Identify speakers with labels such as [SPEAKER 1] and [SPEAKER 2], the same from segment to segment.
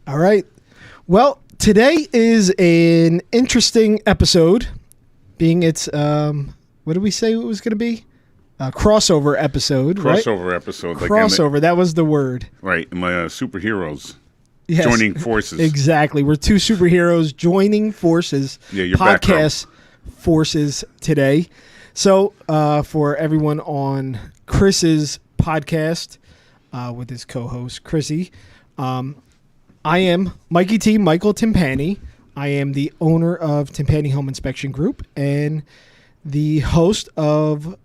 [SPEAKER 1] All right. Well, today is an interesting episode, being it's, what did we say it was going to be? A crossover episode,
[SPEAKER 2] Crossover
[SPEAKER 1] right?
[SPEAKER 2] episode.
[SPEAKER 1] Crossover, that was the word.
[SPEAKER 2] Right. My superheroes
[SPEAKER 1] Yes,
[SPEAKER 2] joining forces.
[SPEAKER 1] Exactly. We're two superheroes joining forces.
[SPEAKER 2] Yeah, you're back, bro.
[SPEAKER 1] Podcast forces today. So for everyone on Chris's podcast with his co-host, Chrissy, I am Michael Timpani. I am the owner of Timpani Home Inspection Group and the host of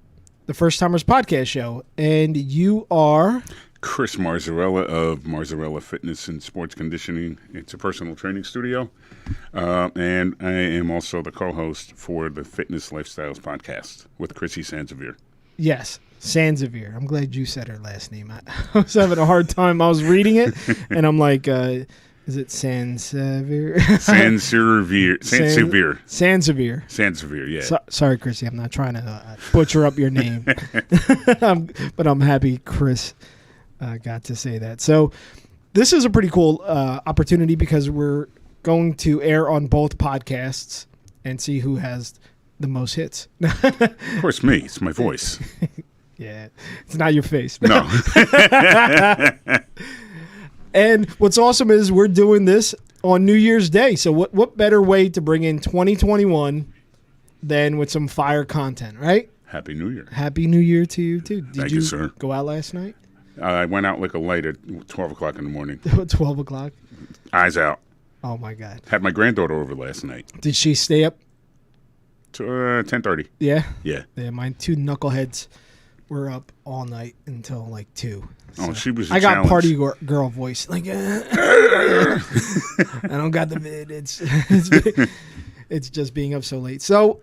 [SPEAKER 1] the First Timers Podcast Show. And you are...
[SPEAKER 2] Chris Marzarella of Marzarella Fitness and Sports Conditioning. It's a personal training studio. And I am also the co-host for the Fitness Lifestyles podcast with Chrissy Sansevier.
[SPEAKER 1] Yes, Sansevier. I'm glad you said her last name. I was having a hard time. I was reading it, and I'm like, is it Sansevier? Sansevier,
[SPEAKER 2] yeah.
[SPEAKER 1] Sorry, Chrissy. I'm not trying to butcher up your name. But I'm happy Chris got to say that. So this is a pretty cool opportunity because we're going to air on both podcasts and see who has the most hits.
[SPEAKER 2] Of course, me. It's my voice.
[SPEAKER 1] Yeah, it's not your face.
[SPEAKER 2] No.
[SPEAKER 1] And what's awesome is we're doing this on New Year's Day. So what better way to bring in 2021 than with some fire content, right?
[SPEAKER 2] Happy New Year.
[SPEAKER 1] Happy New Year to you, too.
[SPEAKER 2] Thank you, sir.
[SPEAKER 1] Go out last night?
[SPEAKER 2] I went out like a light at 12 o'clock in the morning.
[SPEAKER 1] 12 o'clock?
[SPEAKER 2] Eyes out.
[SPEAKER 1] Oh, my God.
[SPEAKER 2] Had my granddaughter over last night.
[SPEAKER 1] Did she stay up?
[SPEAKER 2] 10:30.
[SPEAKER 1] Yeah?
[SPEAKER 2] Yeah.
[SPEAKER 1] Yeah, my two knuckleheads were up all night until like 2.
[SPEAKER 2] So she was
[SPEAKER 1] I got
[SPEAKER 2] challenge.
[SPEAKER 1] party girl voice. Like, I don't got the vid. It's just being up so late. So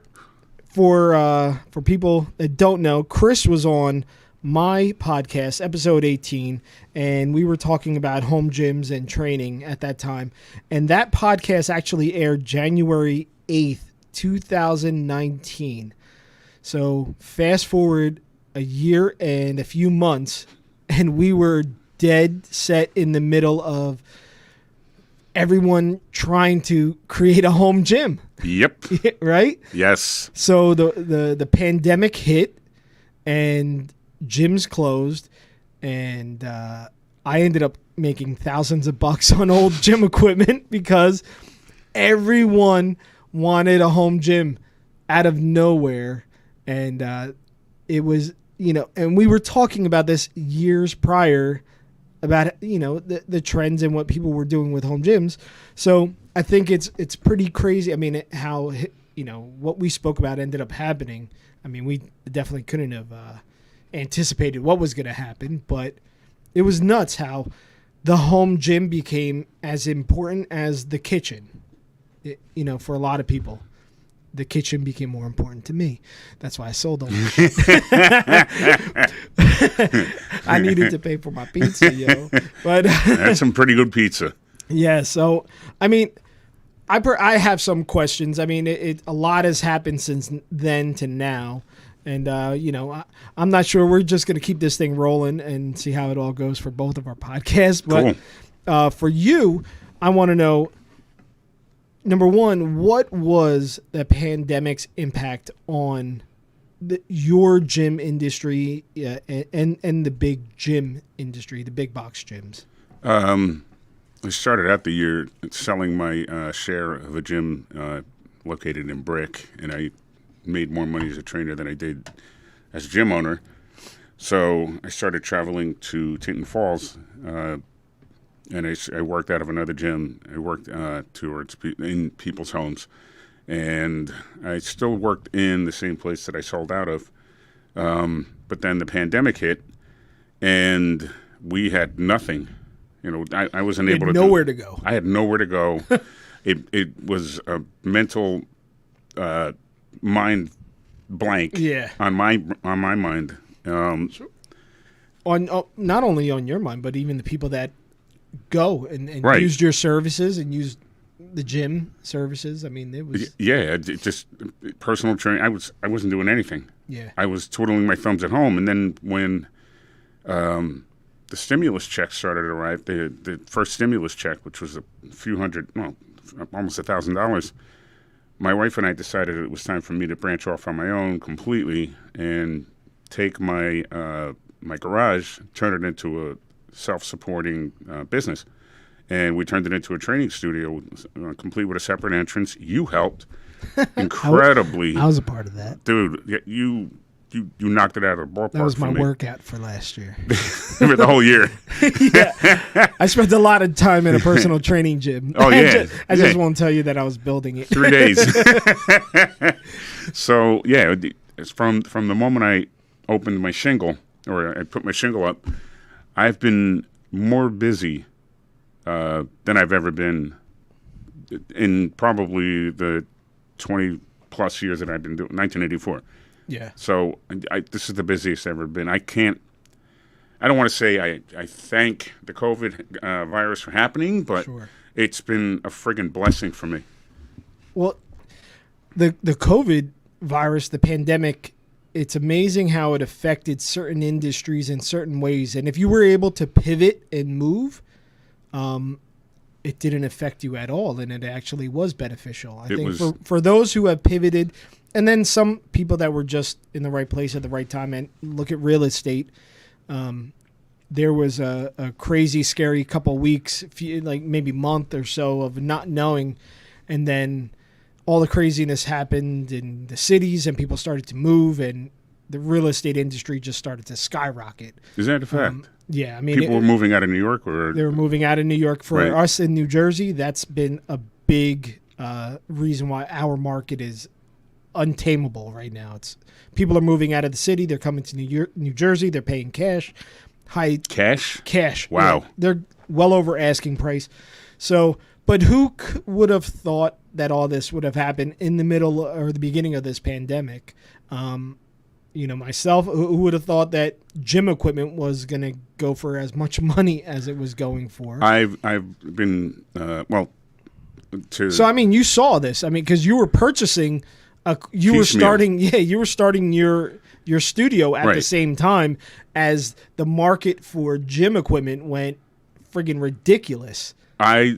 [SPEAKER 1] for people that don't know, Chris was on my podcast, episode 18, and we were talking about home gyms and training at that time. And that podcast actually aired January 8th, 2019. So fast forward a year and a few months, and we were dead set in the middle of everyone trying to create a home gym.
[SPEAKER 2] Yep.
[SPEAKER 1] Right?
[SPEAKER 2] Yes.
[SPEAKER 1] So the pandemic hit and gyms closed, and I ended up making thousands of bucks on old gym equipment because everyone wanted a home gym out of nowhere. And it was, and we were talking about this years prior about, the trends and what people were doing with home gyms. So I think it's pretty crazy. I mean, how, what we spoke about ended up happening. I mean, we definitely couldn't have anticipated what was going to happen, but it was nuts how the home gym became as important as the kitchen. For a lot of people, the kitchen became more important to me. That's why I sold all this shit. I needed to pay for my pizza, yo. But
[SPEAKER 2] that's some pretty good pizza.
[SPEAKER 1] Yeah. So, I mean, I have some questions. I mean, a lot has happened since then to now. And, I'm not sure. We're just going to keep this thing rolling and see how it all goes for both of our podcasts. But
[SPEAKER 2] cool.
[SPEAKER 1] For you, I want to know, number one, what was the pandemic's impact on your gym industry and the big gym industry, the big box gyms?
[SPEAKER 2] I started out the year selling my share of a gym located in Brick, and I made more money as a trainer than I did as a gym owner. So I started traveling to Tinton Falls, and I worked out of another gym. I worked in people's homes, and I still worked in the same place that I sold out of. But then the pandemic hit, and we had nothing. I wasn't able to
[SPEAKER 1] nowhere to go.
[SPEAKER 2] I had nowhere to go. It was a mental mind blank.
[SPEAKER 1] Yeah.
[SPEAKER 2] On my mind.
[SPEAKER 1] On not only on your mind, but even the people that go and
[SPEAKER 2] right.
[SPEAKER 1] used your services and used the gym services. I mean, it was
[SPEAKER 2] just personal training. I wasn't doing anything.
[SPEAKER 1] Yeah,
[SPEAKER 2] I was twiddling my thumbs at home, and then when the stimulus checks started to arrive, the first stimulus check, which was a few hundred, well, almost $1,000, my wife and I decided it was time for me to branch off on my own completely and take my my garage, turn it into a self-supporting business. And we turned it into a training studio, complete with a separate entrance. You helped incredibly.
[SPEAKER 1] I was a part of that.
[SPEAKER 2] Dude, you knocked it out of the ballpark.
[SPEAKER 1] That was my
[SPEAKER 2] for me.
[SPEAKER 1] workout for last year.
[SPEAKER 2] For the whole year.
[SPEAKER 1] Yeah. I spent a lot of time in a personal training gym.
[SPEAKER 2] Oh, yeah.
[SPEAKER 1] I just won't tell you that I was building it.
[SPEAKER 2] 3 days. So, yeah, it's from the moment I opened my shingle, or I put my shingle up, I've been more busy than I've ever been in probably the 20-plus years that I've been doing, 1984.
[SPEAKER 1] Yeah.
[SPEAKER 2] So this is the busiest I've ever been. I don't want to say I thank the COVID virus for happening, but
[SPEAKER 1] Sure.
[SPEAKER 2] It's been a friggin' blessing for me.
[SPEAKER 1] Well, the COVID virus, the pandemic, it's amazing how it affected certain industries in certain ways. And if you were able to pivot and move, it didn't affect you at all, and it actually was beneficial. I think for those who have pivoted, and then some people that were just in the right place at the right time, and look at real estate. There was a crazy, scary couple weeks, like maybe month or so of not knowing, and then all the craziness happened in the cities, and people started to move, and the real estate industry just started to skyrocket.
[SPEAKER 2] Is that a fact?
[SPEAKER 1] Yeah, I mean,
[SPEAKER 2] people were moving out of New York, or
[SPEAKER 1] they were moving out of New York. For
[SPEAKER 2] right.
[SPEAKER 1] us in New Jersey, that's been a big reason why our market is untamable right now. It's people are moving out of the city. They're coming to New Jersey. They're paying cash. Cash.
[SPEAKER 2] Wow.
[SPEAKER 1] Yeah, they're well over asking price. So, but who would have thought that all this would have happened in the middle or the beginning of this pandemic? Myself, who would have thought that gym equipment was going to go for as much money as it was going for?
[SPEAKER 2] I've been
[SPEAKER 1] So I mean, you saw this. I mean, because you were purchasing, you were starting your studio at the same time as the market for gym equipment went friggin' ridiculous.
[SPEAKER 2] I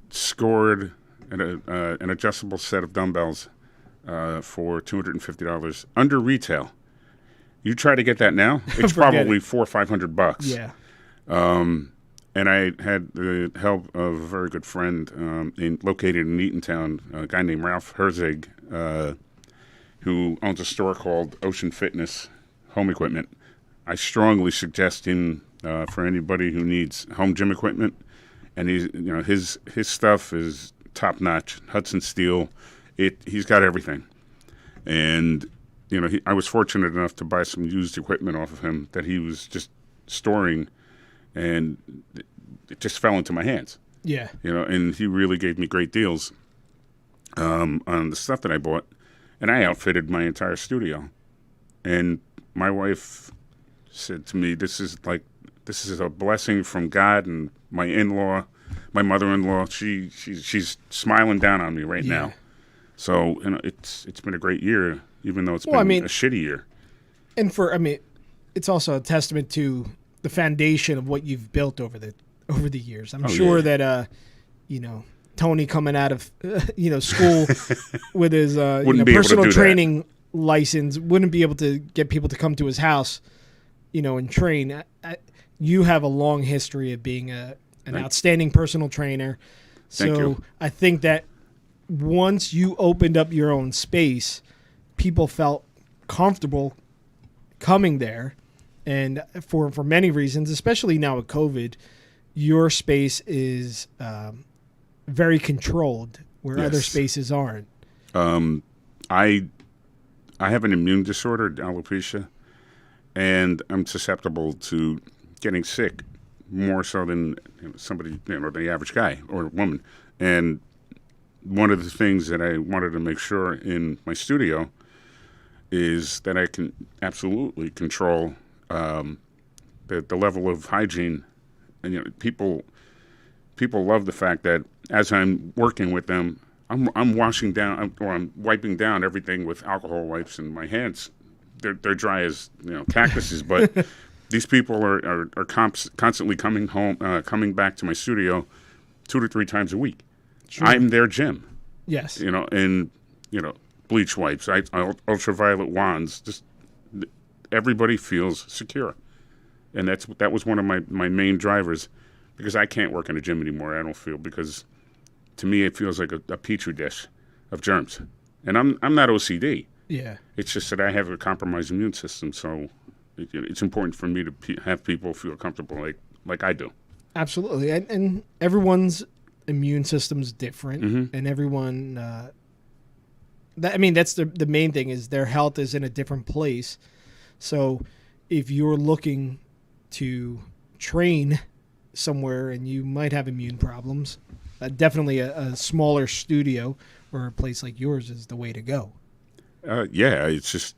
[SPEAKER 2] scored an adjustable set of dumbbells for $250 under retail. You try to get that now, it's probably $400 or $500.
[SPEAKER 1] Yeah.
[SPEAKER 2] And I had the help of a very good friend located in Eatontown, a guy named Ralph Herzig, who owns a store called Ocean Fitness Home Equipment. I strongly suggest him for anybody who needs home gym equipment, and his stuff is top notch. Hudson Steel, he's got everything, and I was fortunate enough to buy some used equipment off of him that he was just storing, and it just fell into my hands.
[SPEAKER 1] Yeah.
[SPEAKER 2] And he really gave me great deals on the stuff that I bought, and I outfitted my entire studio. And my wife said to me, this is a blessing from God, and my mother-in-law, she's smiling down on me right now. So it's been a great year, even though it's been a shitty year. And
[SPEAKER 1] it's also a testament to the foundation of what you've built over the years. I'm sure that Tony coming out of school with his personal training license wouldn't be able to get people to come to his house, and train. You have a long history of being an outstanding personal trainer.
[SPEAKER 2] Thank you.
[SPEAKER 1] I think that once you opened up your own space, people felt comfortable coming there. And for many reasons, especially now with COVID, your space is very controlled where other spaces aren't.
[SPEAKER 2] I have an immune disorder, alopecia, and I'm susceptible to getting sick more so than somebody, the average guy or woman. And one of the things that I wanted to make sure in my studio is that I can absolutely control the level of hygiene. And people love the fact that as I'm working with them, I'm washing down or I'm wiping down everything with alcohol wipes, and my hands they're dry as cactuses, but these people are constantly coming back to my studio 2 to 3 times a week.
[SPEAKER 1] Sure.
[SPEAKER 2] I'm their gym.
[SPEAKER 1] Yes.
[SPEAKER 2] And bleach wipes, ultraviolet wands. Just everybody feels secure, and that was one of my main drivers, because I can't work in a gym anymore. I don't feel, because to me it feels like a petri dish of germs, and I'm not OCD.
[SPEAKER 1] Yeah.
[SPEAKER 2] It's just that I have a compromised immune system, so it's important for me to have people feel comfortable like I do.
[SPEAKER 1] Absolutely, and everyone's immune system's different,
[SPEAKER 2] Mm-hmm.
[SPEAKER 1] and everyone. That's the main thing, is their health is in a different place. So, if you're looking to train somewhere and you might have immune problems, definitely a smaller studio or a place like yours is the way to go.
[SPEAKER 2] It's just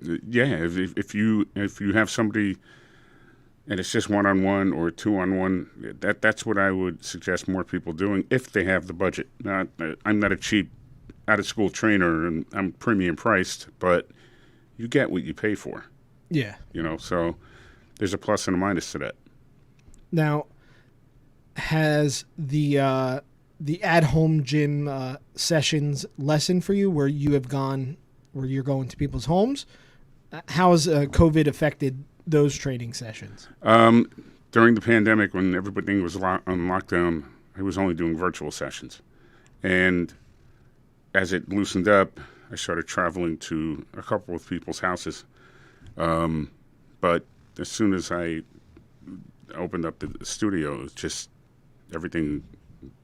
[SPEAKER 2] if you have somebody and it's just 1-on-1 or 2-on-1, that's what I would suggest more people doing if they have the budget. I'm not a cheap out of school trainer, and I'm premium priced, but you get what you pay for.
[SPEAKER 1] Yeah.
[SPEAKER 2] So there's a plus and a minus to that.
[SPEAKER 1] Now, has the at-home gym sessions lessened for you, where you're going to people's homes? How has COVID affected those training sessions?
[SPEAKER 2] During the pandemic, when everything was on lockdown, I was only doing virtual sessions. And as it loosened up, I started traveling to a couple of people's houses. But as soon as I opened up the studio, it's just everything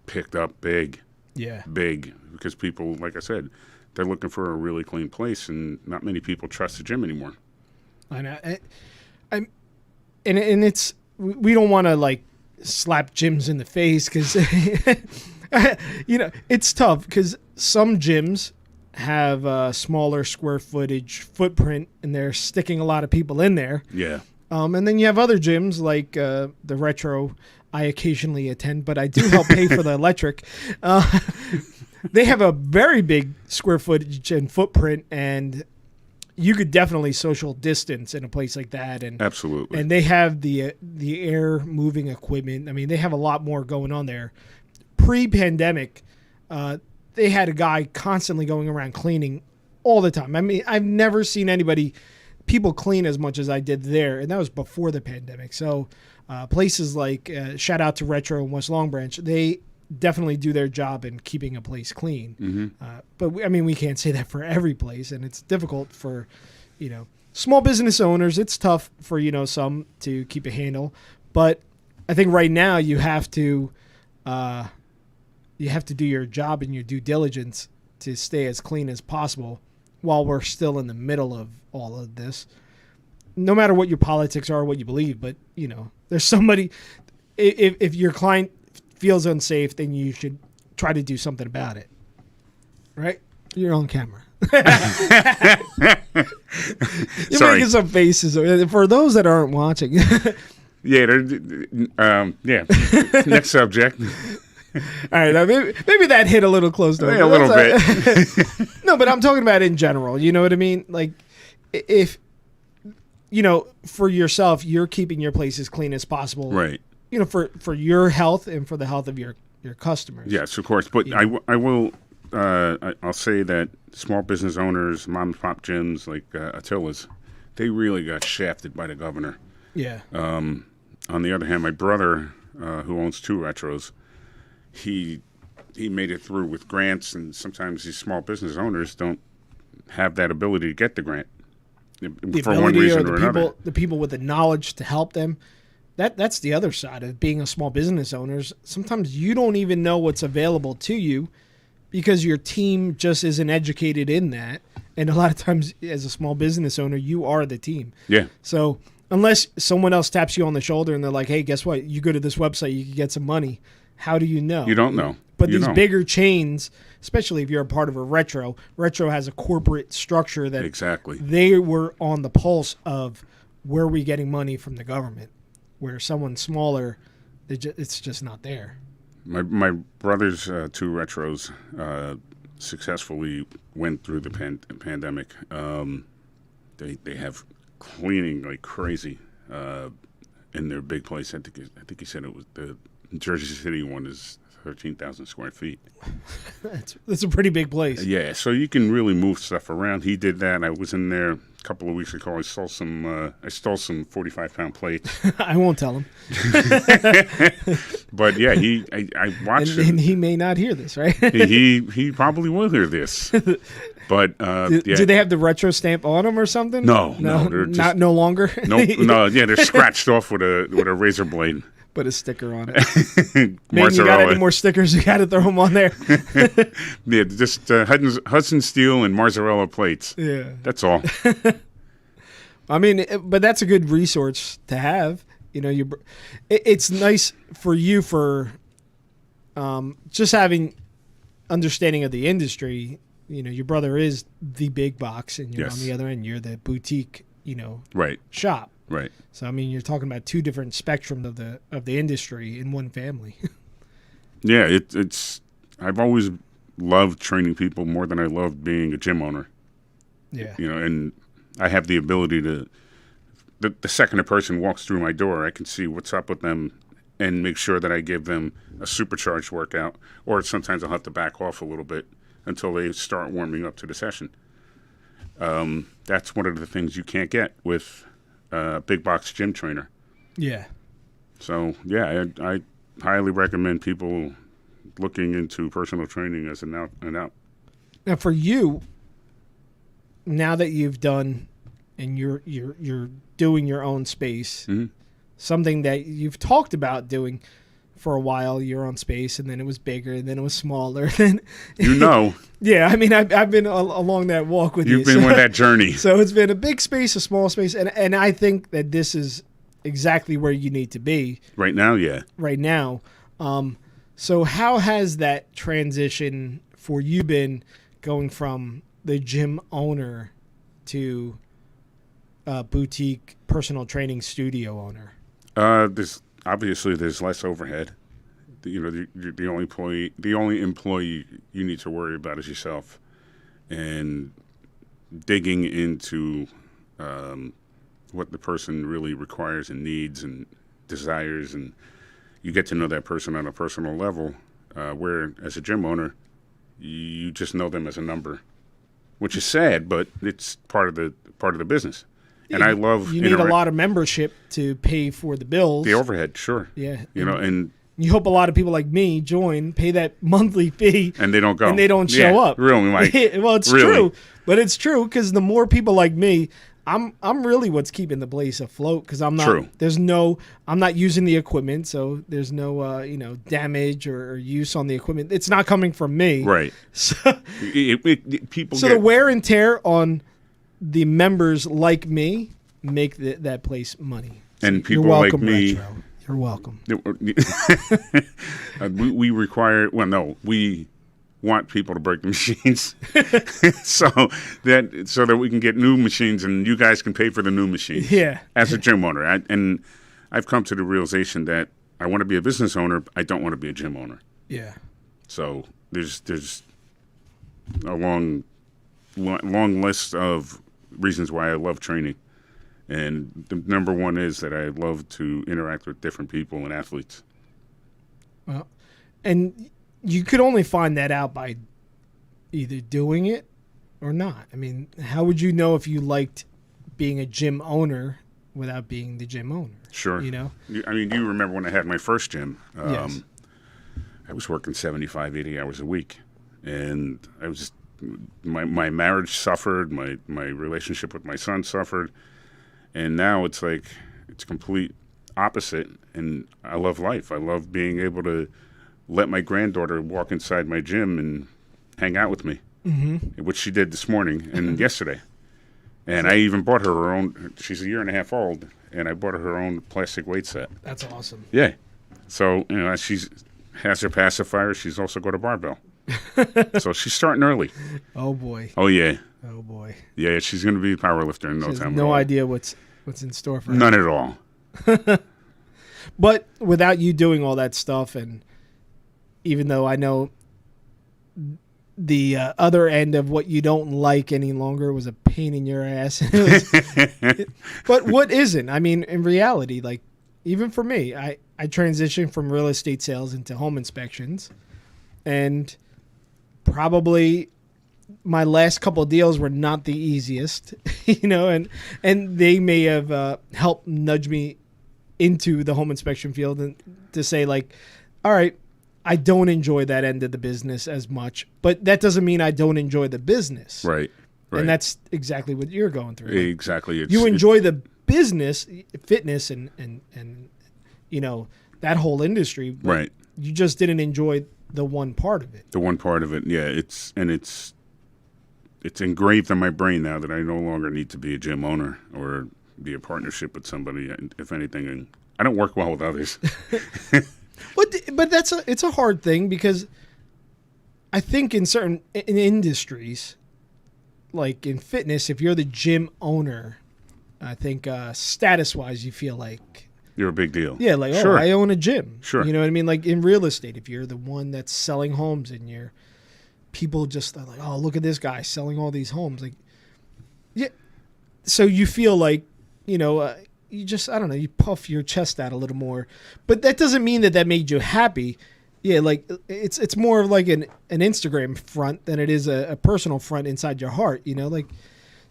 [SPEAKER 2] picked up big, because people, like I said, they're looking for a really clean place, and not many people trust the gym anymore.
[SPEAKER 1] I know. And it's, we don't want to slap gyms in the face, because it's tough, because some gyms have a smaller square footage footprint and they're sticking a lot of people in there.
[SPEAKER 2] Yeah.
[SPEAKER 1] And then you have other gyms like the Retro I occasionally attend, but I do help pay for the electric. They have a very big square footage and footprint, and you could definitely social distance in a place like that. And
[SPEAKER 2] absolutely.
[SPEAKER 1] And they have the air moving equipment. I mean, they have a lot more going on there. Pre-pandemic, they had a guy constantly going around cleaning all the time. I mean, I've never seen people clean as much as I did there, and that was before the pandemic. So places like, shout out to Retro and West Long Branch, they definitely do their job in keeping a place clean.
[SPEAKER 2] Mm-hmm.
[SPEAKER 1] But we can't say that for every place, and it's difficult for, small business owners. It's tough for, some to keep a handle. But I think right now you have to do your job and your due diligence to stay as clean as possible while we're still in the middle of all of this. No matter what your politics are or what you believe, but, there's somebody, if your client feels unsafe, then you should try to do something about it. Right? You're on camera. You're
[SPEAKER 2] Sorry.
[SPEAKER 1] making some faces. For those that aren't watching.
[SPEAKER 2] Yeah. Next subject.
[SPEAKER 1] All right, maybe that hit a little close to
[SPEAKER 2] a little bit.
[SPEAKER 1] No, but I'm talking about in general. You know what I mean? Like, if, for yourself, you're keeping your place as clean as possible.
[SPEAKER 2] Right.
[SPEAKER 1] For your health and for the health of your customers.
[SPEAKER 2] Yes, of course. But I'll say that small business owners, mom and pop gyms like Attila's, they really got shafted by the governor.
[SPEAKER 1] Yeah.
[SPEAKER 2] On the other hand, my brother, who owns 2 Retros, he made it through with grants, and sometimes these small business owners don't have that ability to get the grant for one reason or another.
[SPEAKER 1] The people with the knowledge to help them. That's the other side of being a small business owner. Sometimes you don't even know what's available to you because your team just isn't educated in that. And a lot of times as a small business owner, you are the team.
[SPEAKER 2] Yeah.
[SPEAKER 1] So unless someone else taps you on the shoulder and they're like, hey, guess what? You go to this website, you can get some money. How do you know?
[SPEAKER 2] You don't know.
[SPEAKER 1] But these bigger chains, especially if you're a part of a Retro has a corporate structure that
[SPEAKER 2] exactly
[SPEAKER 1] they were on the pulse of where we getting money from the government. Where someone smaller, it's just not there.
[SPEAKER 2] My brother's 2 Retros successfully went through the pandemic. They have cleaning like crazy. in their big place. I think he said it was the Jersey City one is 13,000 square feet.
[SPEAKER 1] That's a pretty big place.
[SPEAKER 2] Yeah, so you can really move stuff around. He did that. I was in there a couple of weeks ago. I stole some 45-pound plates.
[SPEAKER 1] I won't tell him.
[SPEAKER 2] But yeah, I watched it.
[SPEAKER 1] And he may not hear this, right?
[SPEAKER 2] he probably will hear this. But
[SPEAKER 1] do they have the retro stamp on them or something?
[SPEAKER 2] No, they're just,
[SPEAKER 1] no longer.
[SPEAKER 2] No, yeah, they're scratched off with a razor blade.
[SPEAKER 1] Put a sticker on it. Man, you got any more stickers? You got to throw them on there.
[SPEAKER 2] Yeah, just Hudson Steel and Marzarella plates.
[SPEAKER 1] Yeah,
[SPEAKER 2] that's all.
[SPEAKER 1] I mean, but that's a good resource to have. You know, it's nice for you for just having understanding of the industry. You know, your brother is the big box, and you're on the other end. You're the boutique, shop.
[SPEAKER 2] Right.
[SPEAKER 1] So I mean, you're talking about two different spectrums of the industry in one family.
[SPEAKER 2] Yeah, it's. I've always loved training people more than I loved being a gym owner.
[SPEAKER 1] Yeah.
[SPEAKER 2] You know, and I have the ability to. The second a person walks through my door, I can see what's up with them and make sure that I give them a supercharged workout, or sometimes I'll have to back off a little bit until they start warming up to the session. That's one of the things you can't get with big box gym trainer.
[SPEAKER 1] Yeah.
[SPEAKER 2] So yeah, I highly recommend people looking into personal training as an out.
[SPEAKER 1] Now for you, now that you've done and you're doing your own space, something that you've talked about doing for a while, your own space, and then it was bigger, and then it was smaller. Then yeah. I mean, I've been along that walk with you.
[SPEAKER 2] You've been with that journey.
[SPEAKER 1] So it's been a big space, a small space, and I think that this is exactly where you need to be
[SPEAKER 2] right now. Yeah,
[SPEAKER 1] right now. So how has that transition for you been, going from the gym owner to boutique personal training studio owner?
[SPEAKER 2] There's less overhead. The only employee you need to worry about is yourself, and digging into what the person really requires and needs and desires, and you get to know that person on a personal level. Where as a gym owner, you just know them as a number, which is sad, but it's part of the business. And I love
[SPEAKER 1] you need a lot of membership to pay for the bills.
[SPEAKER 2] The overhead, sure.
[SPEAKER 1] Yeah.
[SPEAKER 2] And
[SPEAKER 1] you hope a lot of people like me pay that monthly fee,
[SPEAKER 2] and they don't go,
[SPEAKER 1] and they don't show up.
[SPEAKER 2] Really, Mike?
[SPEAKER 1] Well, it's true, but it's true because the more people like me, I'm really what's keeping the place afloat, because I'm not.
[SPEAKER 2] True.
[SPEAKER 1] I'm not using the equipment, so there's no damage or use on the equipment. It's not coming from me,
[SPEAKER 2] right?
[SPEAKER 1] So
[SPEAKER 2] people.
[SPEAKER 1] So the wear and tear on the members like me make that place money. So
[SPEAKER 2] and people
[SPEAKER 1] you're welcome,
[SPEAKER 2] like me,
[SPEAKER 1] Retro. You're welcome.
[SPEAKER 2] We require. Well, no, we want people to break the machines, so that we can get new machines, and you guys can pay for the new machines.
[SPEAKER 1] Yeah.
[SPEAKER 2] As a gym owner, and I've come to the realization that I want to be a business owner. I don't want to be a gym owner.
[SPEAKER 1] Yeah.
[SPEAKER 2] So there's a long list of reasons why I love training. And the number one is that I love to interact with different people and athletes.
[SPEAKER 1] Well, and you could only find that out by either doing it or not. I mean, how would you know if you liked being a gym owner without being the gym owner?
[SPEAKER 2] Sure. I mean, you remember when I had my first gym.
[SPEAKER 1] Yes.
[SPEAKER 2] I was working 75, 80 hours a week. And I was just, my marriage suffered, my relationship with my son suffered. And now it's like, it's complete opposite. And I love life. I love being able to let my granddaughter walk inside my gym and hang out with me, which she did this morning and yesterday. And I even bought her own, she's a year and a half old, and I bought her own plastic weight set.
[SPEAKER 1] That's awesome.
[SPEAKER 2] Yeah. So, she has her pacifier. She's also got a barbell. So she's starting early.
[SPEAKER 1] Oh, boy.
[SPEAKER 2] Oh, yeah.
[SPEAKER 1] Oh, boy.
[SPEAKER 2] Yeah, she's going to be a power lifter in no time.
[SPEAKER 1] No idea what's in store for her.
[SPEAKER 2] None at all.
[SPEAKER 1] But without you doing all that stuff, and even though I know other end of what you don't like any longer was a pain in your ass. But what isn't? I mean, in reality, like even for me, I transitioned from real estate sales into home inspections, and probably my last couple of deals were not the easiest, and they may have helped nudge me into the home inspection field and to say like, all right, I don't enjoy that end of the business as much, but that doesn't mean I don't enjoy the business.
[SPEAKER 2] Right.
[SPEAKER 1] And that's exactly what you're going through.
[SPEAKER 2] Exactly.
[SPEAKER 1] You enjoy the business, fitness, and that whole industry. But
[SPEAKER 2] right.
[SPEAKER 1] You just didn't enjoy the one part of it.
[SPEAKER 2] The one part of it, yeah. It's engraved in my brain now that I no longer need to be a gym owner or be a partnership with somebody. If anything, and I don't work well with others.
[SPEAKER 1] But it's a hard thing because I think in certain industries, like in fitness, if you're the gym owner, I think status-wise you feel like
[SPEAKER 2] you're a big deal.
[SPEAKER 1] Yeah, like
[SPEAKER 2] sure.
[SPEAKER 1] I own a gym.
[SPEAKER 2] Sure.
[SPEAKER 1] You know what I mean? Like in real estate, if you're the one that's selling homes and people just are like, oh, look at this guy selling all these homes. Like, yeah. So you feel like, you just, I don't know, you puff your chest out a little more. But that doesn't mean that made you happy. Yeah, like it's more of like an Instagram front than it is a personal front inside your heart, like.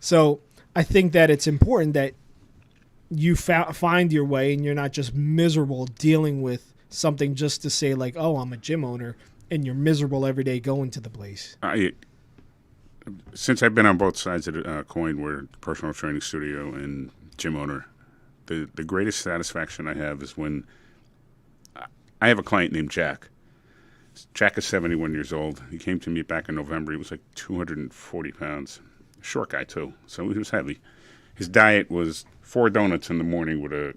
[SPEAKER 1] So I think that it's important that you find your way and you're not just miserable dealing with something just to say like, oh, I'm a gym owner, and you're miserable every day going to the place.
[SPEAKER 2] Since I've been on both sides of the coin, where personal training studio and gym owner, the greatest satisfaction I have is when I have a client named Jack. Jack is 71 years old. He came to me back in November. He was like 240 pounds. Short guy, too, so he was heavy. His diet was 4 donuts in the morning with a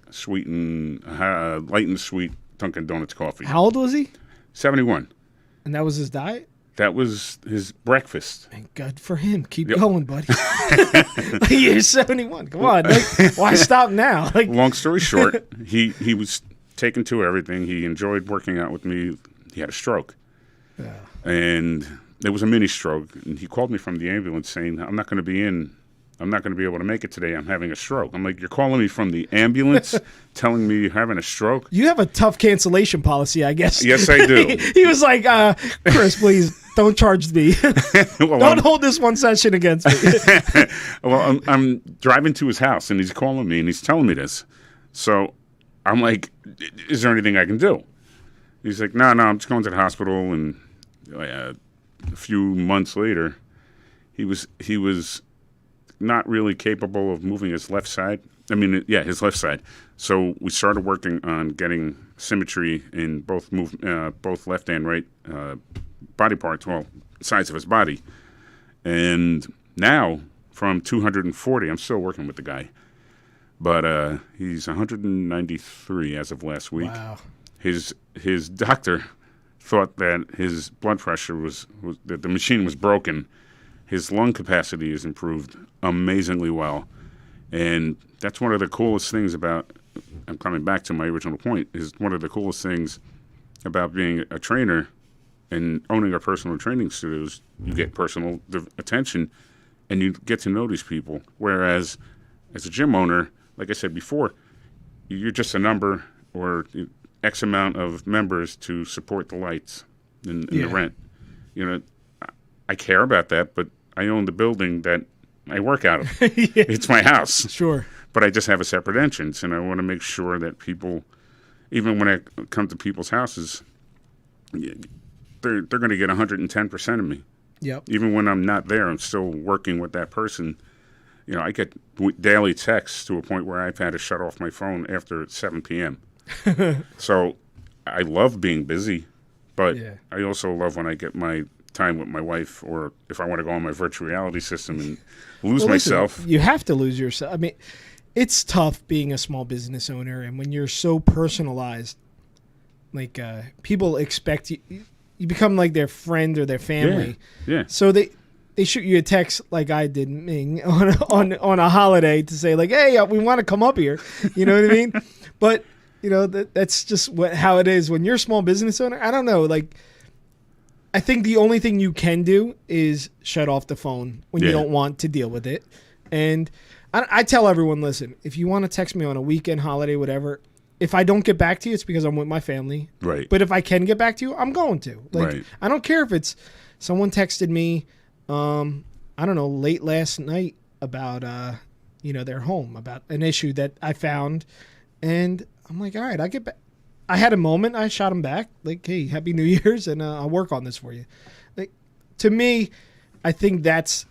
[SPEAKER 2] light and sweet Dunkin' Donuts coffee.
[SPEAKER 1] How old was he?
[SPEAKER 2] 71.
[SPEAKER 1] And that was his diet?
[SPEAKER 2] That was his breakfast.
[SPEAKER 1] And good for him. Keep going, buddy. You're 71. Come on. Why stop now?
[SPEAKER 2] Long story short, he was taken to everything. He enjoyed working out with me. He had a stroke. Yeah. And it was a mini stroke. And he called me from the ambulance saying, I'm not going to be able to make it today. I'm having a stroke. I'm like, you're calling me from the ambulance telling me you're having a stroke?
[SPEAKER 1] You have a tough cancellation policy, I guess.
[SPEAKER 2] Yes, I do.
[SPEAKER 1] He was like, Chris, please don't charge me. Don't hold this one session against me.
[SPEAKER 2] Well, I'm driving to his house, and he's calling me, and he's telling me this. So I'm like, is there anything I can do? He's like, no, I'm just going to the hospital. And a few months later, he was not really capable of moving his left side. His left side. So we started working on getting symmetry in both left and right body parts, sides of his body. And now, from 240, I'm still working with the guy, but he's 193 as of last week.
[SPEAKER 1] Wow.
[SPEAKER 2] His doctor thought that his blood pressure was that the machine was broken. His lung capacity is improved amazingly well. And that's one of the coolest things about, I'm coming back to my original point, is one of the coolest things about being a trainer and owning a personal training studio is you get personal attention and you get to know these people. Whereas as a gym owner, like I said before, you're just a number or X amount of members to support the lights and the rent. I care about that, but I own the building that I work out of. It's my house.
[SPEAKER 1] Sure.
[SPEAKER 2] But I just have a separate entrance, and I want to make sure that people, even when I come to people's houses, they're going to get 110% of me.
[SPEAKER 1] Yep.
[SPEAKER 2] Even when I'm not there, I'm still working with that person. I get daily texts to a point where I've had to shut off my phone after 7 p.m. So I love being busy, but I also love when I get my time with my wife, or if I want to go on my virtual reality system and lose myself.
[SPEAKER 1] You have to lose yourself. I mean, it's tough being a small business owner, and when you're so personalized, like people expect you become like their friend or their family.
[SPEAKER 2] Yeah.
[SPEAKER 1] So they shoot you a text like I did Ming on a holiday to say like, hey, we want to come up here. You know what I mean? But that's just how it is when you're a small business owner. I don't know, like, I think the only thing you can do is shut off the phone when you don't want to deal with it. And I tell everyone, listen, if you want to text me on a weekend, holiday, whatever, if I don't get back to you, it's because I'm with my family.
[SPEAKER 2] Right.
[SPEAKER 1] But if I can get back to you, I'm going to. Like,
[SPEAKER 2] right.
[SPEAKER 1] I don't care if it's someone texted me, I don't know, late last night about, their home, about an issue that I found. And I'm like, all right, I'll get back. I had a moment. I shot him back. Like, hey, Happy New Year's, and I'll work on this for you. Like, to me, I think that's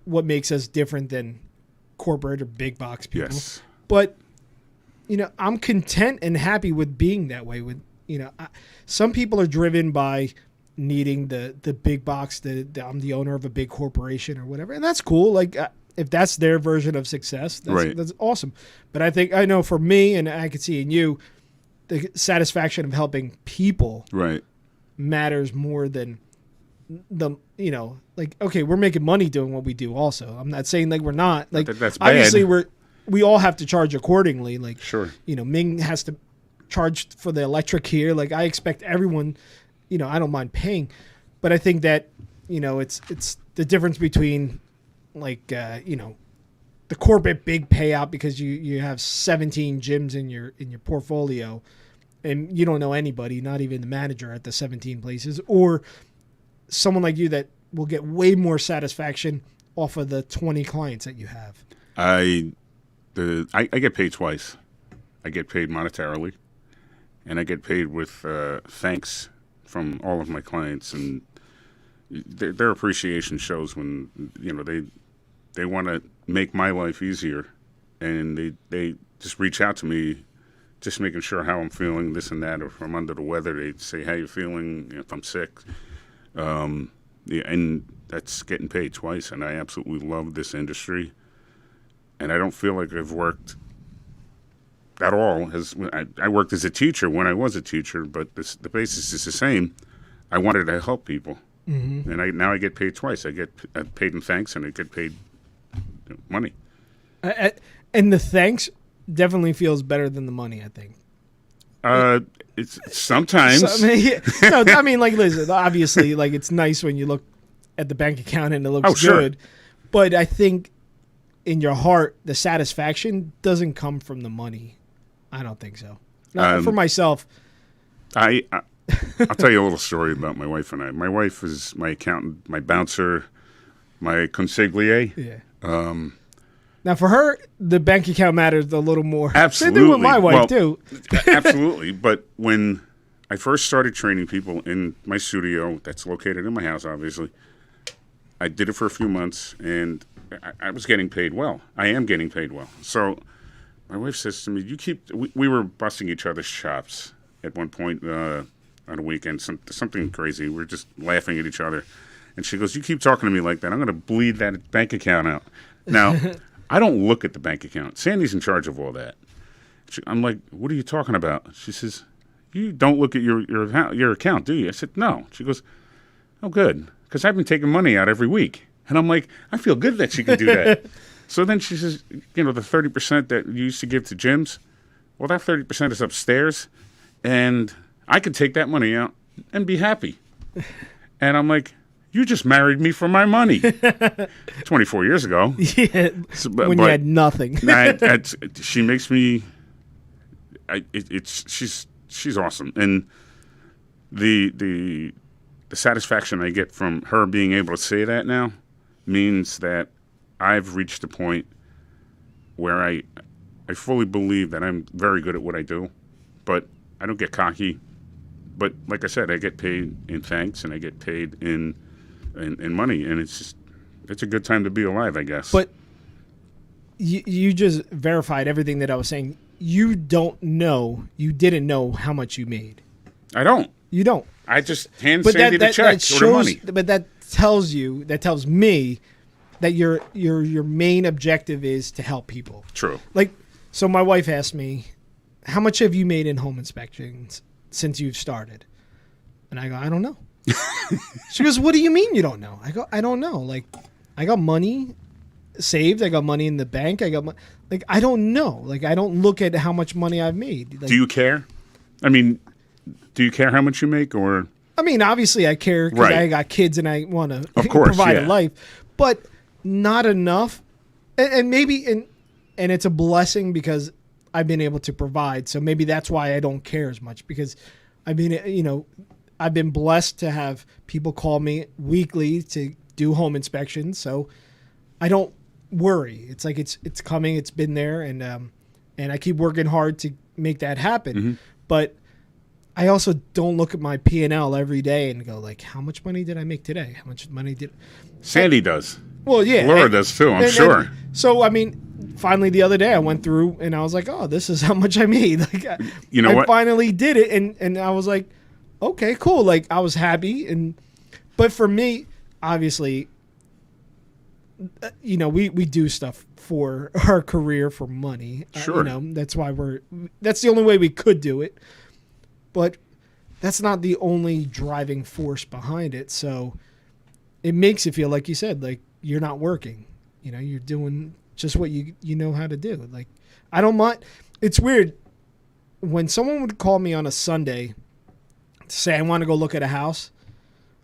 [SPEAKER 1] what makes us different than corporate or big box people.
[SPEAKER 2] Yes.
[SPEAKER 1] But, I'm content and happy with being that way. With some people are driven by needing the big box. I'm the owner of a big corporation or whatever, and that's cool. Like, if that's their version of success, that's awesome. But I know for me, and I could see in you, the satisfaction of helping people matters more than okay, we're making money doing what we do also. I'm not saying like we're not. Like,
[SPEAKER 2] that's bad.
[SPEAKER 1] Obviously we all have to charge accordingly. Like,
[SPEAKER 2] sure.
[SPEAKER 1] Ming has to charge for the electric here. Like, I expect everyone, I don't mind paying. But I think that, it's the difference between like, the corporate big payout because you have 17 gyms in your portfolio and you don't know anybody, not even the manager at the 17 places, or someone like you that will get way more satisfaction off of the 20 clients that you have.
[SPEAKER 2] I get paid twice. I get paid monetarily, and I get paid with thanks from all of my clients, and their appreciation shows when they want to make my life easier, and they just reach out to me, just making sure how I'm feeling, this and that, or if I'm under the weather, they say how you feeling, if I'm sick, and that's getting paid twice, and I absolutely love this industry, and I don't feel like I've worked at all. I worked as a teacher when I was a teacher, but the basis is the same. I wanted to help people, and now I get paid twice. I get paid in thanks, and I get paid money.
[SPEAKER 1] And the thanks definitely feels better than the money, I think.
[SPEAKER 2] It's sometimes.
[SPEAKER 1] I mean, like, listen, obviously, like, it's nice when you look at the bank account and it looks good. But I think in your heart, the satisfaction doesn't come from the money. I don't think so. For myself.
[SPEAKER 2] I'll tell you a little story about my wife and I. My wife is my accountant, my bouncer, my consigliere.
[SPEAKER 1] Yeah. Now, for her, the bank account matters a little more.
[SPEAKER 2] Absolutely.
[SPEAKER 1] They do with my wife, too.
[SPEAKER 2] Absolutely. But when I first started training people in my studio, that's located in my house, obviously, I did it for a few months, and I was getting paid well. I am getting paid well. So my wife says to me, we were busting each other's chops at one point on a weekend, something crazy. We were just laughing at each other. And she goes, you keep talking to me like that, I'm going to bleed that bank account out. Now, I don't look at the bank account. Sandy's in charge of all that. I'm like, what are you talking about? She says, you don't look at your account, do you? I said, no. She goes, oh, good, because I've been taking money out every week. And I'm like, I feel good that she can do that. So then she says, the 30% that you used to give to gyms, well, that 30% is upstairs, and I could take that money out and be happy. And I'm like, you just married me for my money. 24 years ago.
[SPEAKER 1] Yeah, when you had nothing.
[SPEAKER 2] She makes me. She's awesome, and the satisfaction I get from her being able to say that now means that I've reached a point where I fully believe that I'm very good at what I do, but I don't get cocky. But like I said, I get paid in thanks, and I get paid in money, and it's a good time to be alive, I guess.
[SPEAKER 1] But you just verified everything that I was saying. You didn't know how much you made.
[SPEAKER 2] I don't.
[SPEAKER 1] You don't.
[SPEAKER 2] I just hand Sandy the check or the money.
[SPEAKER 1] But that tells me that your main objective is to help people.
[SPEAKER 2] True.
[SPEAKER 1] Like, so my wife asked me, how much have you made in home inspections since you've started? And I go, I don't know. She goes, what do you mean you don't know? I go, I don't know. Like, I got money saved. I got money in the bank. I don't know. Like, I don't look at how much money I've made. Like,
[SPEAKER 2] do you care? I mean, do you care how much you make, or?
[SPEAKER 1] I mean, obviously I care because
[SPEAKER 2] Right.
[SPEAKER 1] I got kids and I want to
[SPEAKER 2] Of course,
[SPEAKER 1] provide
[SPEAKER 2] yeah.
[SPEAKER 1] a life, but not enough. And maybe, and it's a blessing because I've been able to provide. So maybe that's why I don't care as much because I mean, I've been blessed to have people call me weekly to do home inspections. So I don't worry. It's like, it's coming, it's been there. And I keep working hard to make that happen.
[SPEAKER 2] Mm-hmm.
[SPEAKER 1] But I also don't look at my P&L every day and go like, how much money did I make today? How much money did
[SPEAKER 2] Sandy does.
[SPEAKER 1] Well, yeah.
[SPEAKER 2] Laura does too, I'm sure.
[SPEAKER 1] So, I mean, finally the other day I went through and I was like, oh, this is how much I made. Like,
[SPEAKER 2] You know
[SPEAKER 1] I
[SPEAKER 2] what?
[SPEAKER 1] finally did it. And I was like, okay, cool. Like, I was happy. But for me, obviously, we do stuff for our career, for money.
[SPEAKER 2] Sure.
[SPEAKER 1] That's why that's the only way we could do it. But that's not the only driving force behind it. So it makes it feel, like you said, like you're not working. You're doing just what you know how to do. Like, I don't mind. It's weird. When someone would call me on a Sunday to say, I want to go look at a house,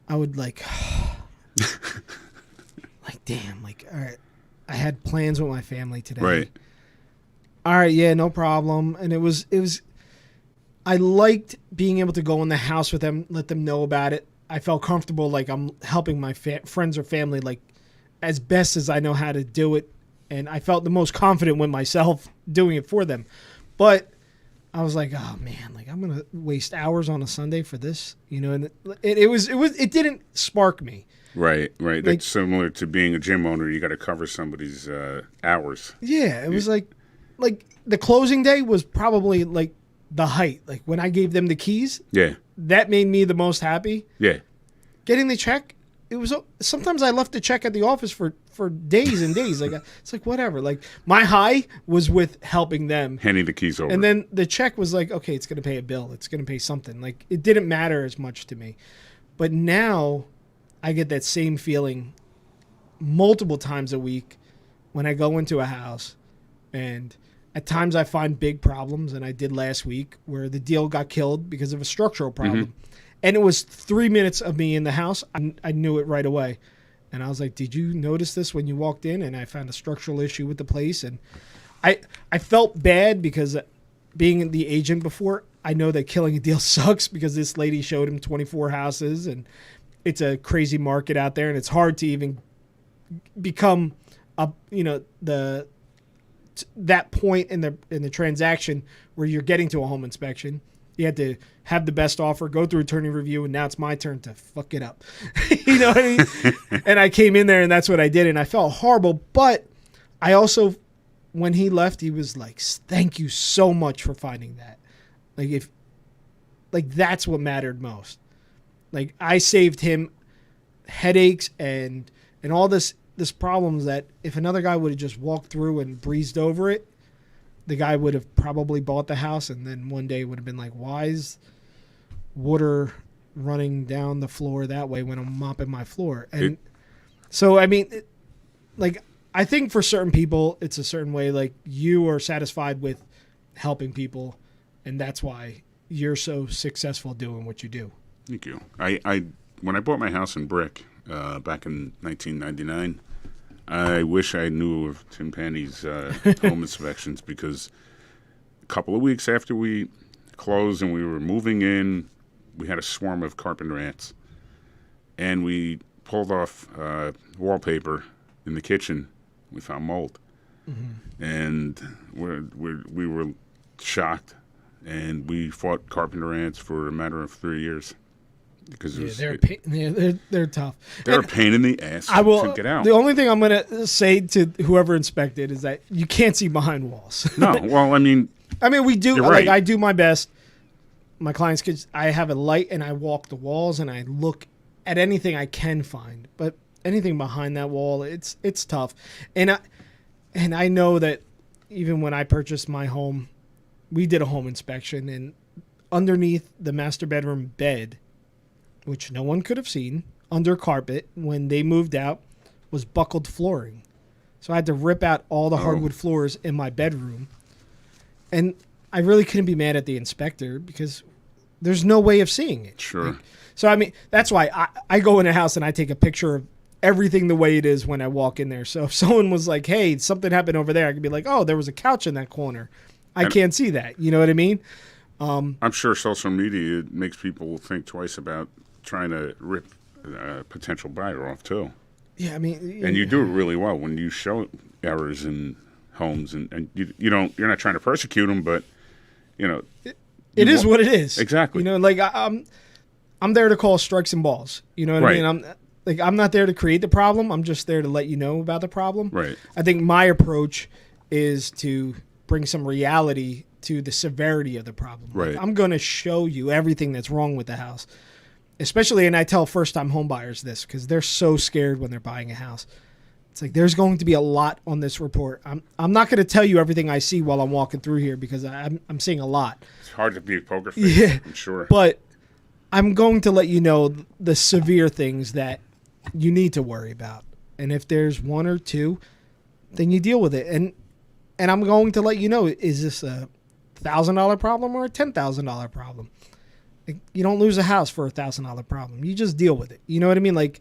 [SPEAKER 1] I would like, like, damn, like, all right, I had plans with my family today.
[SPEAKER 2] Right.
[SPEAKER 1] All right, yeah, no problem. And it was, I liked being able to go in the house with them, let them know about it. I felt comfortable, like I'm helping my friends or family, like as best as I know how to do it. And I felt the most confident with myself doing it for them. But I was like, oh man, like I'm gonna waste hours on a Sunday for this, And it didn't spark me.
[SPEAKER 2] Right.
[SPEAKER 1] Like,
[SPEAKER 2] That's similar to being a gym owner. You got to cover somebody's hours.
[SPEAKER 1] Yeah, it was like the closing day was probably like the height. Like when I gave them the keys,
[SPEAKER 2] Yeah.
[SPEAKER 1] that made me the most happy.
[SPEAKER 2] Yeah.
[SPEAKER 1] Getting the check, it was sometimes I left the check at the office for days and days. Like it's like whatever. Like my high was with helping them,
[SPEAKER 2] Handing the keys over.
[SPEAKER 1] and then the check was like, okay, it's gonna pay a bill. It's gonna pay something. Like it didn't matter as much to me. But now I get that same feeling multiple times a week when I go into a house, and at times I find big problems, and I did last week where the deal got killed because of a structural problem.
[SPEAKER 2] Mm-hmm.
[SPEAKER 1] And it was 3 minutes of me in the house. I knew it right away. And I was like, did you notice this when you walked in? And I found a structural issue with the place. And I felt bad because being the agent before, I know that killing a deal sucks because this lady showed him 24 houses. And it's a crazy market out there. And it's hard to even become that point in the transaction where you're getting to a home inspection. You had to have the best offer, go through attorney review, and now it's my turn to fuck it up. You know what I mean? And I came in there, and that's what I did, and I felt horrible. But I also, when he left, he was like, "Thank you so much for finding that." That's what mattered most. Like I saved him headaches and all this problems that if another guy would have just walked through and breezed over it, the guy would have probably bought the house, and then one day would have been like, why is water running down the floor that way when I'm mopping my floor? And so, I mean, I think for certain people, it's a certain way. Like you are satisfied with helping people, and that's why you're so successful doing what you do.
[SPEAKER 2] Thank you. When I bought my house in Brick back in 1999, I wish I knew of Timpani's home inspections because a couple of weeks after we closed and we were moving in, we had a swarm of carpenter ants. And we pulled off wallpaper in the kitchen. We found mold. Mm-hmm. And we were shocked. And we fought carpenter ants for a matter of 3 years. Because
[SPEAKER 1] they're tough.
[SPEAKER 2] They're a pain in the ass to get out.
[SPEAKER 1] The only thing I'm going to say to whoever inspected is that you can't see behind walls.
[SPEAKER 2] No, well, I mean,
[SPEAKER 1] we do.
[SPEAKER 2] You're
[SPEAKER 1] Like
[SPEAKER 2] right.
[SPEAKER 1] I do my best. My clients kids, I have a light and I walk the walls and I look at anything I can find. But anything behind that wall, it's tough. And I know that even when I purchased my home, we did a home inspection, and underneath the master bedroom bed, which no one could have seen, under carpet when they moved out, was buckled flooring. So I had to rip out all the hardwood floors in my bedroom. And I really couldn't be mad at the inspector because there's no way of seeing it.
[SPEAKER 2] Sure.
[SPEAKER 1] So, I mean, that's why I go in a house and I take a picture of everything the way it is when I walk in there. So if someone was like, hey, something happened over there, I could be like, oh, there was a couch in that corner. I can't see that. You know what I mean?
[SPEAKER 2] I'm sure social media makes people think twice about trying to rip a potential buyer off, too.
[SPEAKER 1] Yeah, I mean...
[SPEAKER 2] And you do it really well when you show errors in homes. And you're not trying to persecute them, but, you know...
[SPEAKER 1] It is what it is.
[SPEAKER 2] Exactly.
[SPEAKER 1] You know, like, I'm there to call strikes and balls. You know what I mean? I'm not there to create the problem. I'm just there to let you know about the problem.
[SPEAKER 2] Right.
[SPEAKER 1] I think my approach is to bring some reality to the severity of the problem.
[SPEAKER 2] Right.
[SPEAKER 1] Like, I'm going to show you everything that's wrong with the house. Especially, and I tell first-time home buyers this because they're so scared when they're buying a house. It's like there's going to be a lot on this report. I'm not going to tell you everything I see while I'm walking through here because I'm seeing a lot.
[SPEAKER 2] It's hard to be a poker face,
[SPEAKER 1] yeah,
[SPEAKER 2] I'm sure.
[SPEAKER 1] But I'm going to let you know the severe things that you need to worry about. And if there's one or two, then you deal with it. And I'm going to let you know, is this a $1,000 problem or a $10,000 problem? Like, you don't lose a house for a $1,000 problem. You just deal with it. You know what I mean? Like,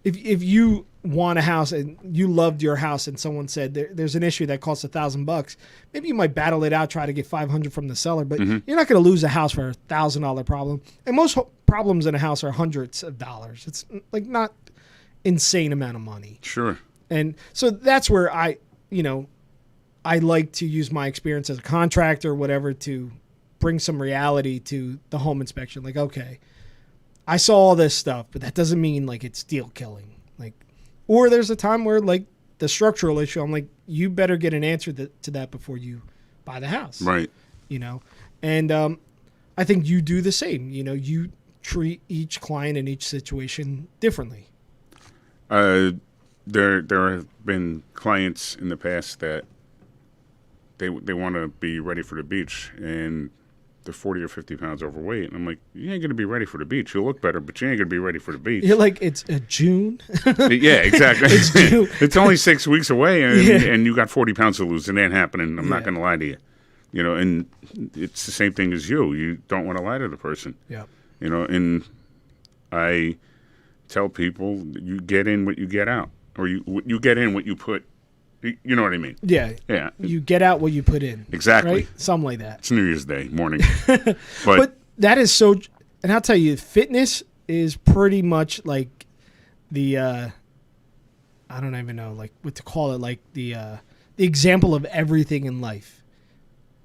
[SPEAKER 1] if you want a house and you loved your house and someone said there's an issue that costs $1,000, maybe you might battle it out, try to get $500 from the seller, but you're not going to lose a house for a $1,000 problem. And most problems in a house are hundreds of dollars. It's like not insane amount of money.
[SPEAKER 2] Sure.
[SPEAKER 1] And so that's where I like to use my experience as a contractor or whatever to bring some reality to the home inspection. Like, okay, I saw all this stuff, but that doesn't mean like it's deal killing. Like, or there's a time where like the structural issue, I'm like, you better get an answer to that before you buy the house.
[SPEAKER 2] Right.
[SPEAKER 1] You know, and I think you do the same. You know, you treat each client in each situation differently.
[SPEAKER 2] There have been clients in the past that they want to be ready for the beach, and they're 40 or 50 pounds overweight. And I'm like, you ain't going to be ready for the beach. You'll look better, but you ain't going to be ready for the beach.
[SPEAKER 1] You're like, it's June?
[SPEAKER 2] Yeah, exactly.
[SPEAKER 1] It's June.
[SPEAKER 2] It's only 6 weeks away, and you got 40 pounds to lose. It ain't happening. I'm not going to lie to you. You know, and it's the same thing as you. You don't want to lie to the person.
[SPEAKER 1] Yeah.
[SPEAKER 2] You know, and I tell people, you get in what you get out. Or you get in what you put. You know what I mean?
[SPEAKER 1] Yeah.
[SPEAKER 2] Yeah.
[SPEAKER 1] You get out what you put in.
[SPEAKER 2] Exactly.
[SPEAKER 1] Right? Something like that.
[SPEAKER 2] It's New Year's Day morning.
[SPEAKER 1] But that is so, and I'll tell you, fitness is pretty much like the, I don't even know, like what to call it, like the example of everything in life.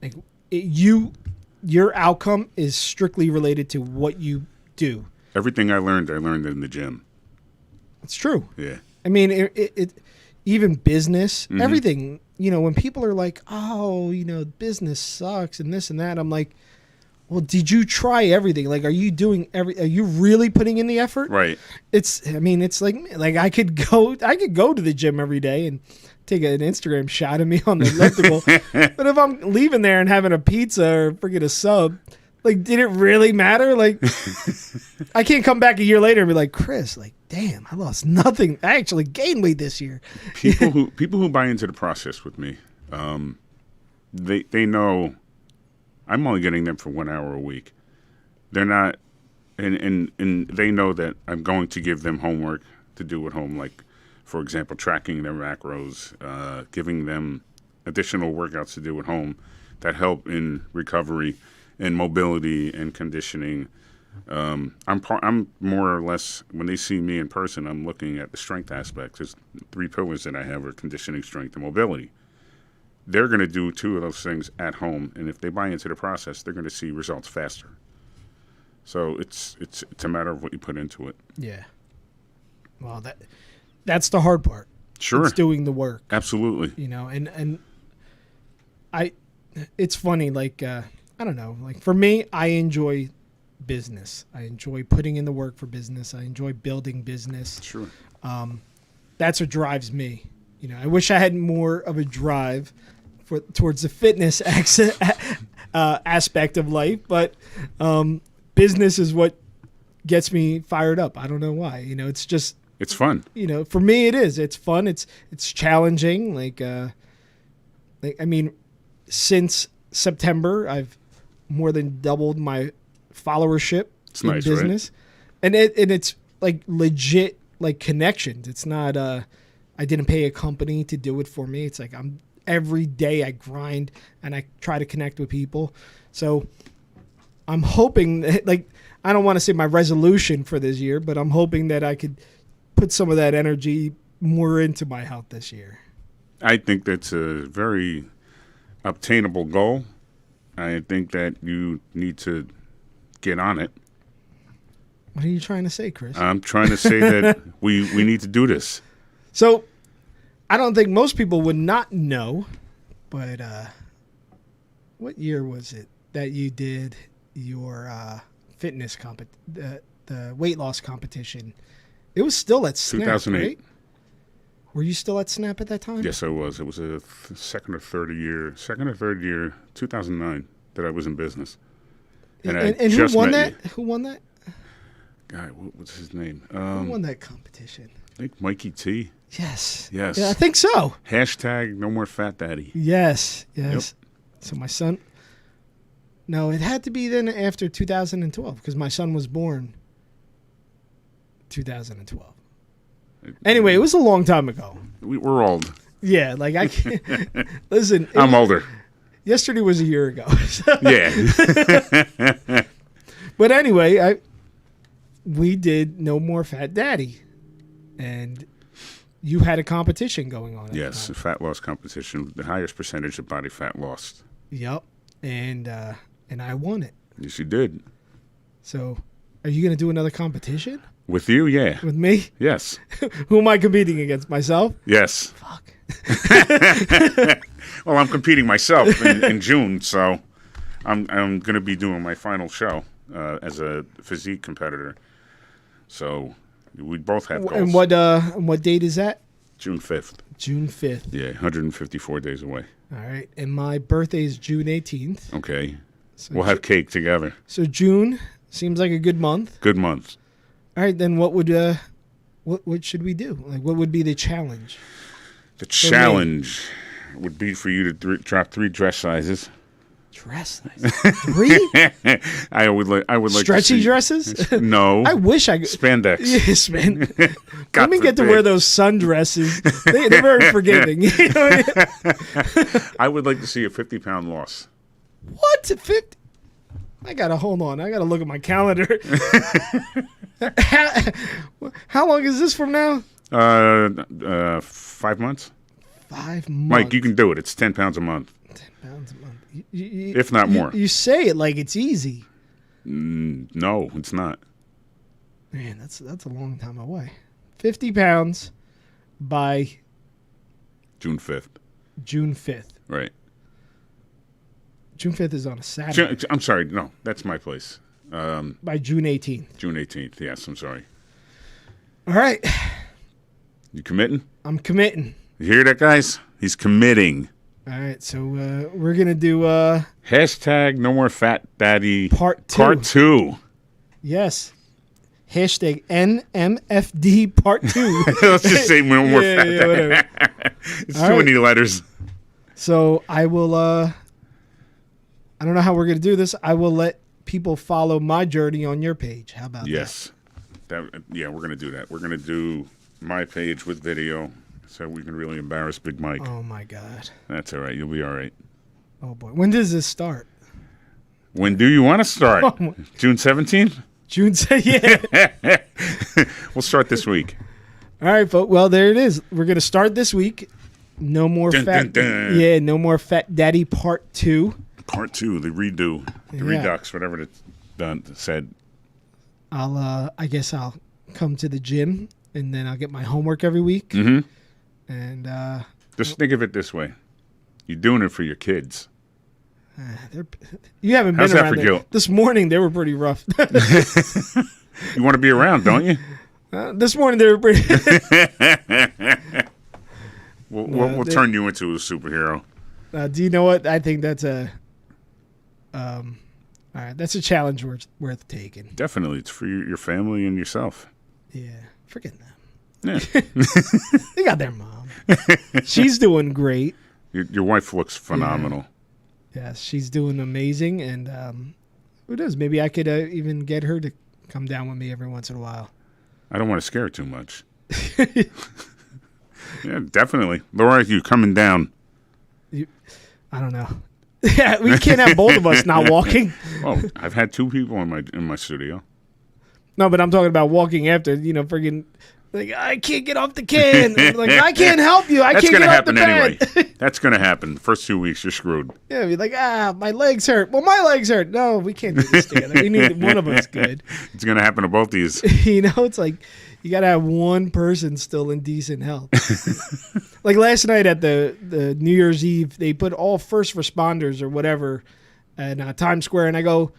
[SPEAKER 1] Like your outcome is strictly related to what you do.
[SPEAKER 2] Everything I learned in the gym.
[SPEAKER 1] It's true.
[SPEAKER 2] Yeah.
[SPEAKER 1] I mean, it even business, everything, you know, when people are like, oh, you know, business sucks and this and that, I'm like, well, did you try everything? Like, are you doing are you really putting in the effort?
[SPEAKER 2] Right.
[SPEAKER 1] It's like I could go to the gym every day and take an Instagram shot of me on the elliptical. But if I'm leaving there and having a pizza or freaking a sub, like, did it really matter? Like, I can't come back a year later and be like, Chris, like, damn, I lost nothing. I actually gained weight this year.
[SPEAKER 2] People who buy into the process with me, they know I'm only getting them for 1 hour a week. They're not, and they know that I'm going to give them homework to do at home, like, for example, tracking their macros, giving them additional workouts to do at home that help in recovery and mobility and conditioning. I'm more or less, when they see me in person, I'm looking at the strength aspects. There's 3 pillars that I have are conditioning, strength, and mobility. They're going to do 2 of those things at home, and if they buy into the process, they're going to see results faster. So it's a matter of what you put into it.
[SPEAKER 1] Yeah. Well, that's the hard part.
[SPEAKER 2] Sure.
[SPEAKER 1] It's doing the work.
[SPEAKER 2] Absolutely.
[SPEAKER 1] You know, and it's funny, like, I don't know, like for me, I enjoy business. I enjoy putting in the work for business. I enjoy building business.
[SPEAKER 2] Sure.
[SPEAKER 1] That's what drives me. You know, I wish I had more of a drive towards the fitness aspect of life, but business is what gets me fired up. I don't know why. You know, it's fun. You know, for me, it is. It's fun. It's challenging. Like I mean, since September, I've more than doubled my followership
[SPEAKER 2] It's
[SPEAKER 1] in
[SPEAKER 2] nice,
[SPEAKER 1] business, and it's like legit like connections. It's not I didn't pay a company to do it for me. It's like every day I grind and I try to connect with people. So I'm hoping that, like, I don't want to say my resolution for this year, but I'm hoping that I could put some of that energy more into my health this year.
[SPEAKER 2] I think that's a very obtainable goal. I think that you need to get on it.
[SPEAKER 1] What are you trying to say, Chris?
[SPEAKER 2] I'm trying to say that we need to do this.
[SPEAKER 1] So I don't think most people would not know, but what year was it that you did your fitness the weight loss competition? It was still at Snap,
[SPEAKER 2] 2008.
[SPEAKER 1] right? Were you still at Snap at that time?
[SPEAKER 2] Yes, I was. It was a second or third year, 2009, that I was in business.
[SPEAKER 1] And who won that? Who won that?
[SPEAKER 2] God, what's his name?
[SPEAKER 1] Who won that competition?
[SPEAKER 2] I think Mikey T.
[SPEAKER 1] Yes.
[SPEAKER 2] Yes.
[SPEAKER 1] Yeah, I think so.
[SPEAKER 2] Hashtag no more fat daddy.
[SPEAKER 1] Yes.
[SPEAKER 2] Yep.
[SPEAKER 1] So my son. No, it had to be then after 2012 because my son was born 2012. Anyway, it was a long time ago.
[SPEAKER 2] We're old.
[SPEAKER 1] Yeah, like I can't. Listen.
[SPEAKER 2] I'm older.
[SPEAKER 1] Yesterday was a year ago. So.
[SPEAKER 2] Yeah.
[SPEAKER 1] But anyway, we did No More Fat Daddy. And you had a competition going on.
[SPEAKER 2] Yes, a fat loss competition. The highest percentage of body fat lost.
[SPEAKER 1] Yep. And I won it.
[SPEAKER 2] Yes, you did.
[SPEAKER 1] So are you going to do another competition?
[SPEAKER 2] With you, yeah.
[SPEAKER 1] With me?
[SPEAKER 2] Yes.
[SPEAKER 1] Who am I competing against? Myself?
[SPEAKER 2] Yes.
[SPEAKER 1] Fuck.
[SPEAKER 2] Well, I'm competing myself in June, so I'm going to be doing my final show as a physique competitor. So we both have goals.
[SPEAKER 1] And what date is that?
[SPEAKER 2] June 5th.
[SPEAKER 1] June 5th.
[SPEAKER 2] Yeah, 154 days away.
[SPEAKER 1] All right. And my birthday is June 18th.
[SPEAKER 2] Okay.
[SPEAKER 1] So
[SPEAKER 2] We'll have cake together.
[SPEAKER 1] So June seems like a good month.
[SPEAKER 2] Good month.
[SPEAKER 1] All right, then what should we do? Like, what would be the challenge?
[SPEAKER 2] The challenge would be for you to drop 3 dress sizes.
[SPEAKER 1] Dress size? 3?
[SPEAKER 2] I would like
[SPEAKER 1] stretchy
[SPEAKER 2] to see,
[SPEAKER 1] dresses?
[SPEAKER 2] No.
[SPEAKER 1] I wish I could.
[SPEAKER 2] Spandex.
[SPEAKER 1] Yes, man. Let me get to wear those sundresses. They're very forgiving. You know?
[SPEAKER 2] I would like to see a 50-pound loss.
[SPEAKER 1] What? 50? I gotta hold on. I gotta look at my calendar. How long is this from now?
[SPEAKER 2] 5 months.
[SPEAKER 1] 5 months.
[SPEAKER 2] Mike, you can do it. It's 10 pounds a month.
[SPEAKER 1] 10 pounds a month.
[SPEAKER 2] If not more.
[SPEAKER 1] You say it like it's easy.
[SPEAKER 2] No, it's not.
[SPEAKER 1] Man, that's a long time away. 50 pounds by
[SPEAKER 2] June 5th.
[SPEAKER 1] June 5th.
[SPEAKER 2] Right.
[SPEAKER 1] June 5th is on a Saturday.
[SPEAKER 2] I'm sorry. No, that's my place.
[SPEAKER 1] By June 18th.
[SPEAKER 2] June 18th. Yes, I'm sorry.
[SPEAKER 1] All right.
[SPEAKER 2] You committing?
[SPEAKER 1] I'm committing.
[SPEAKER 2] You hear that, guys? He's committing.
[SPEAKER 1] All right, so we're going to do...
[SPEAKER 2] Hashtag no more fat daddy.
[SPEAKER 1] Part 2.
[SPEAKER 2] Part 2.
[SPEAKER 1] Yes. Hashtag NMFD Part 2.
[SPEAKER 2] Let's just say no more fat daddy.
[SPEAKER 1] Whatever.
[SPEAKER 2] It's too many letters.
[SPEAKER 1] So I will... I don't know how we're going to do this. I will let people follow my journey on your page. How about that?
[SPEAKER 2] Yes. Yeah, we're going to do that. We're going to do my page with video so we can really embarrass Big Mike.
[SPEAKER 1] Oh, my God.
[SPEAKER 2] That's all right. You'll be all right.
[SPEAKER 1] Oh, boy. When does this start?
[SPEAKER 2] When do you want to start? June 17th?
[SPEAKER 1] June 17th, yeah.
[SPEAKER 2] We'll start this week.
[SPEAKER 1] All right, folks. Well, there it is. We're going to start this week. No more fat. Yeah, no more fat daddy Part 2.
[SPEAKER 2] Part 2, the redo, the redux, whatever it said.
[SPEAKER 1] I guess I'll come to the gym and then I'll get my homework every week.
[SPEAKER 2] Mm-hmm.
[SPEAKER 1] And
[SPEAKER 2] just think of it this way: you're doing it for your kids.
[SPEAKER 1] You haven't been
[SPEAKER 2] How's that
[SPEAKER 1] around
[SPEAKER 2] for
[SPEAKER 1] there.
[SPEAKER 2] guilt?
[SPEAKER 1] This morning they were pretty rough.
[SPEAKER 2] You want to be around, don't you?
[SPEAKER 1] This morning they were pretty.
[SPEAKER 2] We'll turn you into a superhero.
[SPEAKER 1] Do you know what? I think that's a. All right, that's a challenge worth taking.
[SPEAKER 2] Definitely, it's for your family and yourself.
[SPEAKER 1] Yeah, forget them.
[SPEAKER 2] Yeah.
[SPEAKER 1] They got their mom. She's doing great.
[SPEAKER 2] Your wife looks phenomenal.
[SPEAKER 1] Yes, she's doing amazing, and Who knows? Maybe I could even get her to come down with me every once in a while.
[SPEAKER 2] I don't want to scare her too much. Yeah, definitely. Laura, you coming down?
[SPEAKER 1] I don't know. Yeah, we can't have both of us not walking.
[SPEAKER 2] Oh, I've had 2 people in my studio.
[SPEAKER 1] No, but I'm talking about walking after, friggin', like, I can't get off the can. Like, I can't help you. I
[SPEAKER 2] That's
[SPEAKER 1] can't
[SPEAKER 2] gonna
[SPEAKER 1] get off the
[SPEAKER 2] happen
[SPEAKER 1] bed.
[SPEAKER 2] anyway. That's going to happen. The first 2 weeks, you're screwed.
[SPEAKER 1] Yeah, be like, my legs hurt. Well, my legs hurt. No, we can't do this together. We need one of us good.
[SPEAKER 2] It's going to happen to both of you.
[SPEAKER 1] It's like you got to have one person still in decent health. Like last night at the New Year's Eve, they put all first responders or whatever at Times Square, and I go,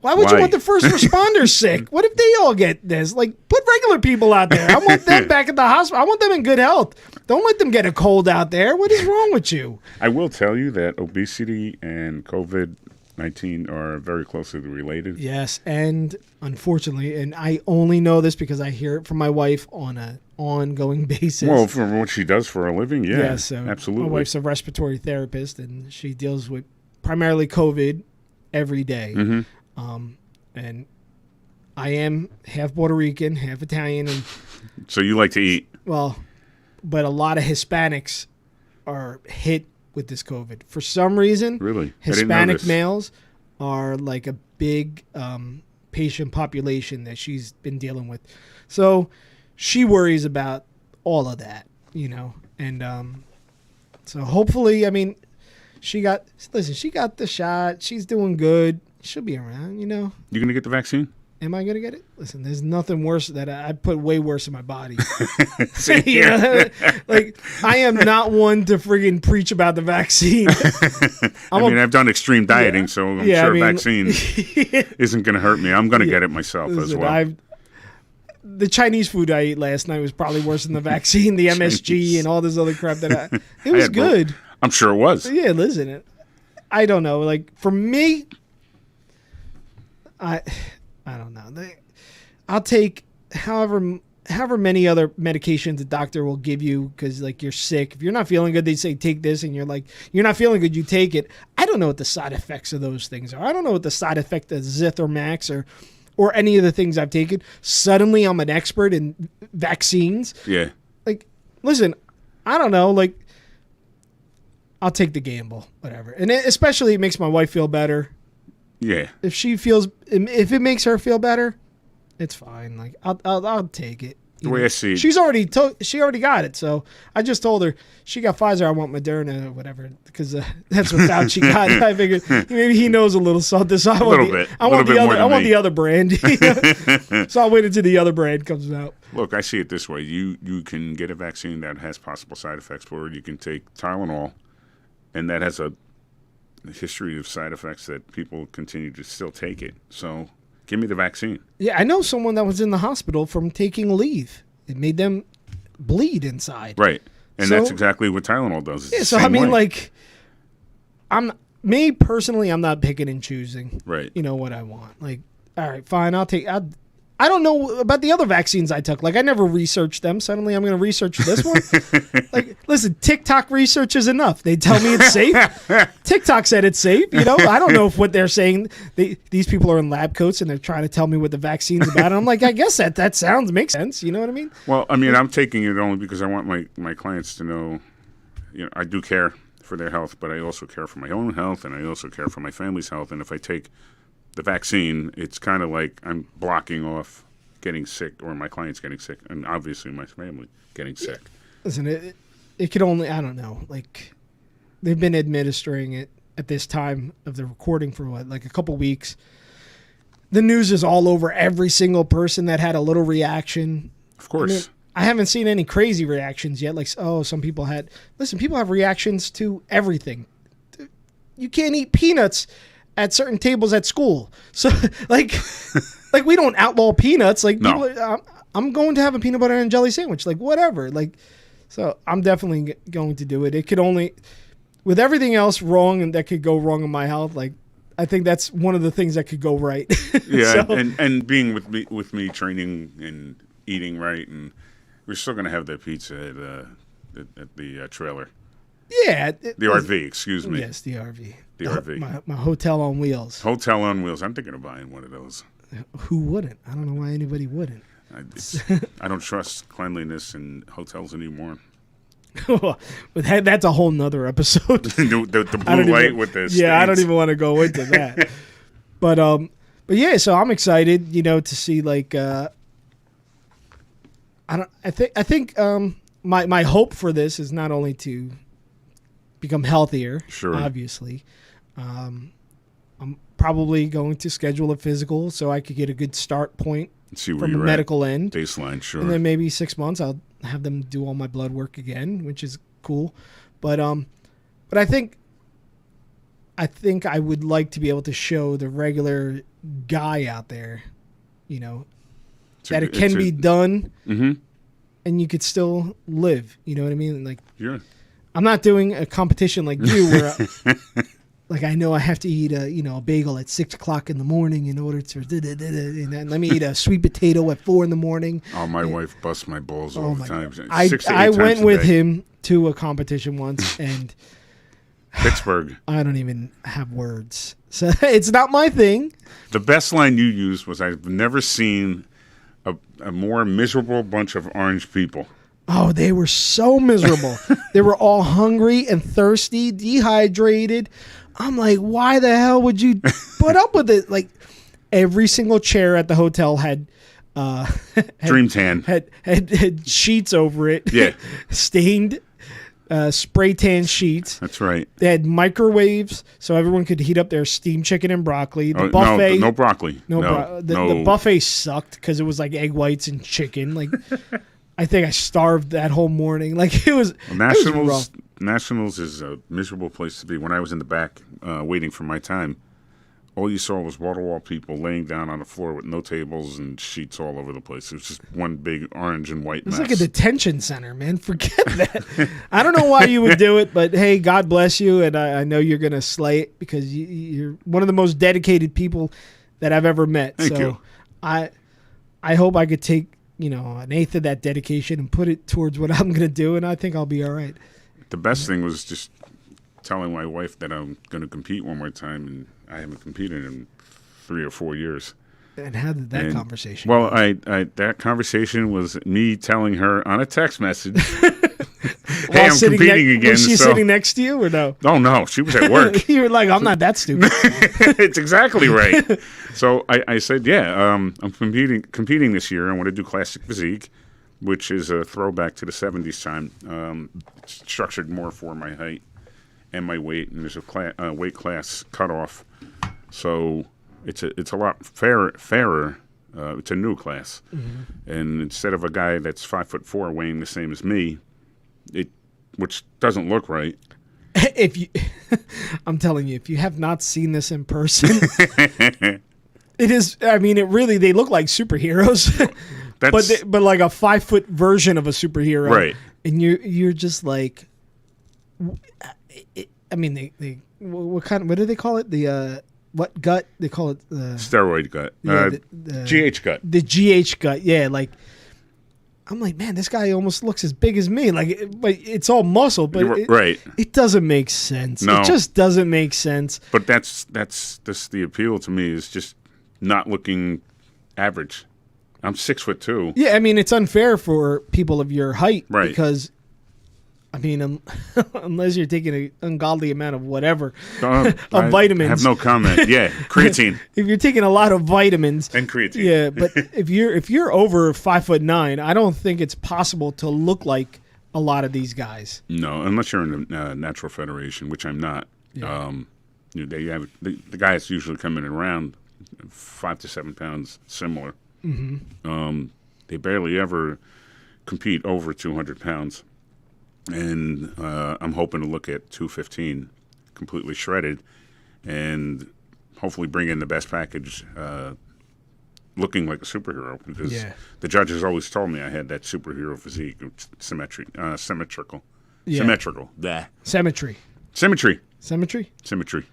[SPEAKER 1] why would you want the first responders sick? What if they all get this? Like, put regular people out there. I want them back at the hospital. I want them in good health. Don't let them get a cold out there. What is wrong with you?
[SPEAKER 2] I will tell you that obesity and COVID-19 are very closely related.
[SPEAKER 1] Yes, and unfortunately, and I only know this because I hear it from my wife on an ongoing basis.
[SPEAKER 2] Well, for what she does for a living, yeah,
[SPEAKER 1] so
[SPEAKER 2] absolutely.
[SPEAKER 1] My wife's a respiratory therapist, and she deals with primarily COVID every day.
[SPEAKER 2] Mm-hmm.
[SPEAKER 1] And I am half Puerto Rican, half Italian, and
[SPEAKER 2] so you like to eat.
[SPEAKER 1] Well, but a lot of Hispanics are hit with this COVID. For some reason,
[SPEAKER 2] really?
[SPEAKER 1] Hispanic males are like a big patient population that she's been dealing with. So she worries about all of that, and so hopefully, she got the shot. She's doing good. She'll be around,
[SPEAKER 2] You going to get the vaccine?
[SPEAKER 1] Am I going to get it? Listen, there's nothing worse that I put way worse in my body. Like, I am not one to friggin' preach about the vaccine.
[SPEAKER 2] I've done extreme dieting, so I'm sure vaccine isn't going to hurt me. I'm going to get it myself as well.
[SPEAKER 1] The Chinese food I ate last night was probably worse than the vaccine, the MSG, and all this other crap that it was good.
[SPEAKER 2] I'm sure it was.
[SPEAKER 1] Yeah, listen, I don't know. Like, for me, I don't know. I'll take however many other medications the doctor will give you because, like, you're sick. If you're not feeling good, they say take this, and you're like, you're not feeling good, you take it. I don't know what the side effects of those things are. I don't know what the side effect of Zithromax or any of the things I've taken. Suddenly, I'm an expert in vaccines.
[SPEAKER 2] Yeah.
[SPEAKER 1] Like, listen, I don't know. Like, I'll take the gamble, whatever. And especially, it makes my wife feel better.
[SPEAKER 2] Yeah.
[SPEAKER 1] If it makes her feel better, it's fine. Like, I'll take it.
[SPEAKER 2] The way I see it.
[SPEAKER 1] She already got it. So I just told her she got Pfizer. I want Moderna or whatever because that's what Fauci got. I figured maybe he knows a little something. So I want the other brand. So I'll wait until the other brand comes out.
[SPEAKER 2] Look, I see it this way. You can get a vaccine that has possible side effects for it. You can take Tylenol, and that has a history of side effects that people continue to still take it. So give me the vaccine. Yeah,
[SPEAKER 1] I know someone that was in the hospital from taking leave. It made them bleed inside.
[SPEAKER 2] Right. And that's exactly what Tylenol does.
[SPEAKER 1] It's me personally, I'm not picking and choosing.
[SPEAKER 2] Right.
[SPEAKER 1] What I want. Like, all right, fine, I don't know about the other vaccines I took. Like, I never researched them. Suddenly, I'm going to research this one. Like, listen, TikTok research is enough. They tell me it's safe. TikTok said it's safe. I don't know if what they're saying. These people are in lab coats and they're trying to tell me what the vaccine's about. And I'm like, I guess that makes sense. You know what I mean?
[SPEAKER 2] Well, I'm taking it only because I want my clients to know, I do care for their health, but I also care for my own health and I also care for my family's health. And if I take the vaccine, it's kind of like I'm blocking off getting sick or my clients getting sick and obviously my family getting sick.
[SPEAKER 1] Listen, it could only, I don't know, like they've been administering it at this time of the recording for like a couple weeks. The news is all over every single person that had a little reaction.
[SPEAKER 2] Of course.
[SPEAKER 1] I haven't seen any crazy reactions yet. Like, some people people have reactions to everything. You can't eat peanuts at certain tables at school. So like we don't outlaw peanuts. Like, no. I'm going to have a peanut butter and jelly sandwich. Like, whatever. Like, so I'm definitely going to do it. It could only, with everything else wrong and that could go wrong in my health, like, I think that's one of the things that could go right.
[SPEAKER 2] Yeah. and being with me training and eating right. And we're still going to have that pizza at the trailer.
[SPEAKER 1] Yeah.
[SPEAKER 2] The RV, excuse me.
[SPEAKER 1] Yes, the RV.
[SPEAKER 2] The RV.
[SPEAKER 1] My hotel on wheels.
[SPEAKER 2] Hotel on wheels. I'm thinking of buying one of those.
[SPEAKER 1] Who wouldn't? I don't know why anybody wouldn't.
[SPEAKER 2] I don't trust cleanliness in hotels anymore.
[SPEAKER 1] But that's a whole nother episode.
[SPEAKER 2] the blue light with the stains.
[SPEAKER 1] I don't even want to go into that. But yeah, so I'm excited, to see like I think my hope for this is not only to become healthier,
[SPEAKER 2] sure,
[SPEAKER 1] obviously. I'm probably going to schedule a physical so I could get a good start point from the medical end.
[SPEAKER 2] Baseline, sure.
[SPEAKER 1] And then maybe 6 months I'll have them do all my blood work again, which is cool. But I think I would like to be able to show the regular guy out there, that it can be done, and you could still live. You know what I mean? Like,
[SPEAKER 2] yeah.
[SPEAKER 1] I'm not doing a competition like you, where like I know I have to eat a bagel at 6 o'clock in the morning in order to, and then let me eat a sweet potato at 4 in the morning.
[SPEAKER 2] Oh, my wife busts my balls all the time.
[SPEAKER 1] I went with him to a competition once, and
[SPEAKER 2] Pittsburgh.
[SPEAKER 1] I don't even have words. So it's not my thing.
[SPEAKER 2] The best line you used was, "I've never seen a more miserable bunch of orange people."
[SPEAKER 1] Oh, they were so miserable. They were all hungry and thirsty, dehydrated. I'm like, why the hell would you put up with it? Like, every single chair at the hotel had
[SPEAKER 2] Dream tan.
[SPEAKER 1] Had sheets over it.
[SPEAKER 2] Yeah.
[SPEAKER 1] Stained spray tan sheets.
[SPEAKER 2] That's right.
[SPEAKER 1] They had microwaves so everyone could heat up their steamed chicken and broccoli. The buffet.
[SPEAKER 2] No broccoli.
[SPEAKER 1] The buffet sucked because it was like egg whites and chicken. Like, I think I starved that whole morning. Like, it was rough.
[SPEAKER 2] Nationals is a miserable place to be. When I was in the back waiting for my time, all you saw was wall-to-wall people laying down on the floor with no tables and sheets all over the place. It was just one big orange and white mess.
[SPEAKER 1] It's like a detention center, man. Forget that. I don't know why you would do it, but hey, God bless you, and I know you're going to slay it because you're one of the most dedicated people that I've ever met.
[SPEAKER 2] Thank you.
[SPEAKER 1] I hope I could take an eighth of that dedication and put it towards what I'm going to do, and I think I'll be all right.
[SPEAKER 2] The best thing was just telling my wife that I'm going to compete one more time, and I haven't competed in 3 or 4 years.
[SPEAKER 1] And how did that conversation
[SPEAKER 2] go?
[SPEAKER 1] Well,
[SPEAKER 2] that conversation was me telling her on a text message, "Hey, I'm competing again."
[SPEAKER 1] Was she sitting next to you or no?
[SPEAKER 2] Oh, no. She was at work.
[SPEAKER 1] You were like, I'm not that stupid.
[SPEAKER 2] It's exactly right. So I said, yeah, I'm competing this year. I want to do classic physique, which is a throwback to the 70s time. Structured more for my height and my weight, and there's a weight class cutoff. So it's a lot fairer. It's a new class, and instead of a guy that's 5'4" weighing the same as me, which doesn't look right.
[SPEAKER 1] I'm telling you, if you have not seen this in person, it is. I mean, they look like superheroes, but like a 5-foot version of a superhero,
[SPEAKER 2] right?
[SPEAKER 1] And you're just like, I mean, what do they call it? The what gut? They call it
[SPEAKER 2] steroid gut.
[SPEAKER 1] The
[SPEAKER 2] GH gut.
[SPEAKER 1] The GH gut. Yeah, like, I'm like, man, this guy almost looks as big as me. Like, it's all muscle, but it doesn't make sense.
[SPEAKER 2] No.
[SPEAKER 1] It just doesn't make sense.
[SPEAKER 2] But that's the appeal to me, is just not looking average. I'm 6'2".
[SPEAKER 1] Yeah, I mean, it's unfair for people of your height,
[SPEAKER 2] right?
[SPEAKER 1] Because, I mean, unless you're taking an ungodly amount of whatever
[SPEAKER 2] of
[SPEAKER 1] vitamins.
[SPEAKER 2] I have no comment. Yeah, creatine.
[SPEAKER 1] If you're taking a lot of vitamins
[SPEAKER 2] and creatine.
[SPEAKER 1] Yeah, but if you're over 5'9", I don't think it's possible to look like a lot of these guys.
[SPEAKER 2] No, unless you're in the Natural Federation, which I'm not.
[SPEAKER 1] Yeah.
[SPEAKER 2] The guys usually come in around 5 to 7 pounds similar.
[SPEAKER 1] Mm-hmm.
[SPEAKER 2] They barely ever compete over 200 pounds. And I'm hoping to look at 215, completely shredded, and hopefully bring in the best package, looking like a superhero. Because the judges always told me I had that superhero physique, symmetrical.
[SPEAKER 1] Yeah.
[SPEAKER 2] Symmetrical. Blah.
[SPEAKER 1] Symmetry.
[SPEAKER 2] Symmetry.
[SPEAKER 1] Symmetry.
[SPEAKER 2] Symmetry.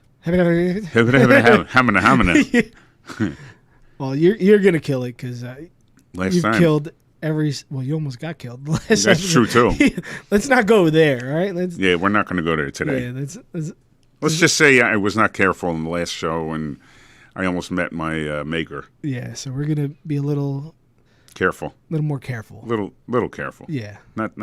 [SPEAKER 1] Well, you're gonna kill it because
[SPEAKER 2] you've
[SPEAKER 1] killed you almost got killed. That's
[SPEAKER 2] true too.
[SPEAKER 1] Let's not go there, all right?
[SPEAKER 2] Yeah, we're not going to go there today.
[SPEAKER 1] Yeah,
[SPEAKER 2] Let's just say I was not careful in the last show, and I almost met my maker.
[SPEAKER 1] Yeah, so we're gonna be a little
[SPEAKER 2] Careful.
[SPEAKER 1] more careful.
[SPEAKER 2] Little careful.
[SPEAKER 1] Yeah.
[SPEAKER 2] Not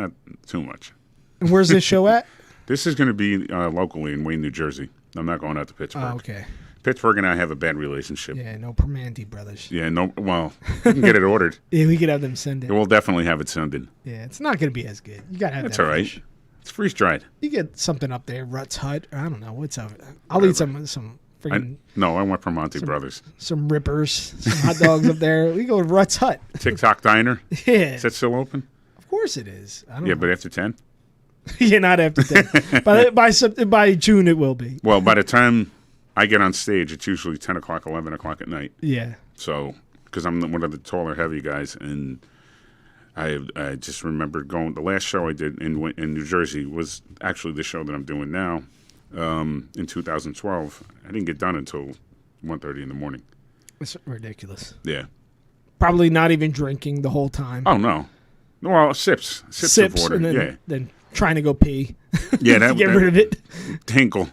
[SPEAKER 2] too much.
[SPEAKER 1] And where's this show at?
[SPEAKER 2] This is going to be locally in Wayne, New Jersey. I'm not going out to Pittsburgh.
[SPEAKER 1] Oh, okay.
[SPEAKER 2] Pittsburgh and I have a bad relationship.
[SPEAKER 1] Yeah, no Permanente brothers.
[SPEAKER 2] Yeah, no. Well, you can get it ordered.
[SPEAKER 1] Yeah, we could have them send it.
[SPEAKER 2] We'll definitely have it sent in.
[SPEAKER 1] Yeah, it's not gonna be as good. You gotta have
[SPEAKER 2] That's
[SPEAKER 1] that
[SPEAKER 2] all right.
[SPEAKER 1] fish.
[SPEAKER 2] It's freeze dried.
[SPEAKER 1] You get something up there, Rutt's Hut. Or I don't know what's up. I'll eat some freaking
[SPEAKER 2] No, I went Permonte Brothers.
[SPEAKER 1] some rippers, some hot dogs up there. We go with Rutt's Hut.
[SPEAKER 2] TikTok Diner.
[SPEAKER 1] Yeah,
[SPEAKER 2] Is that still open?
[SPEAKER 1] of course it is. I don't
[SPEAKER 2] Yeah,
[SPEAKER 1] know.
[SPEAKER 2] but after 10.
[SPEAKER 1] Yeah, not after 10. by June it will be.
[SPEAKER 2] Well, by the time I get on stage, it's usually 10 o'clock, 11 o'clock at night.
[SPEAKER 1] Yeah.
[SPEAKER 2] So, because I'm one of the taller, heavy guys, and I just remember going. The last show I did in New Jersey was actually the show that I'm doing now. In 2012, I didn't get done until 1:30 in the morning.
[SPEAKER 1] It's ridiculous.
[SPEAKER 2] Yeah.
[SPEAKER 1] Probably not even drinking the whole time.
[SPEAKER 2] Oh no. Well, sips of water.
[SPEAKER 1] And then trying to go pee.
[SPEAKER 2] Yeah,
[SPEAKER 1] to get rid of it.
[SPEAKER 2] Tinkle.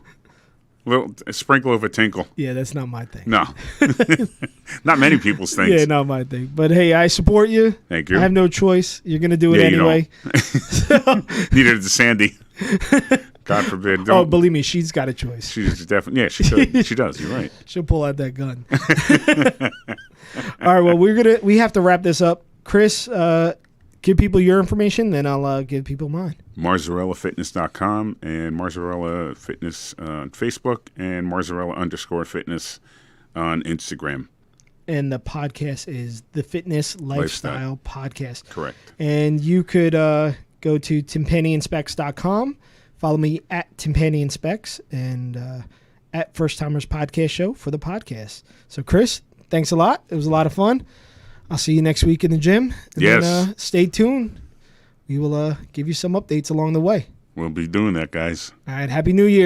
[SPEAKER 2] A sprinkle of a tinkle.
[SPEAKER 1] Yeah, that's not my thing.
[SPEAKER 2] No. Not many people's things.
[SPEAKER 1] Yeah, not my thing. But hey, I support you.
[SPEAKER 2] Thank you.
[SPEAKER 1] I have no choice. You're going to do it anyway.
[SPEAKER 2] Neither did Sandy. God forbid. Don't.
[SPEAKER 1] Oh, believe me, she's got a choice.
[SPEAKER 2] She's definitely, yeah, she could. She does. You're right.
[SPEAKER 1] She'll pull out that gun. All right, well, we have to wrap this up. Chris, give people your information, then I'll give people mine.
[SPEAKER 2] MarzarellFitness.com and Marzarella Fitness on Facebook and Marzarella_fitness on Instagram.
[SPEAKER 1] And the podcast is the Fitness Lifestyle Podcast.
[SPEAKER 2] Correct.
[SPEAKER 1] And you could go to TimpaniInspects.com. Follow me at TimpaniInspects and at First Timers Podcast Show for the podcast. So, Chris, thanks a lot. It was a lot of fun. I'll see you next week in the gym. And
[SPEAKER 2] yes.
[SPEAKER 1] Then, stay tuned. We will give you some updates along the way.
[SPEAKER 2] We'll be doing that, guys.
[SPEAKER 1] All right. Happy New Year.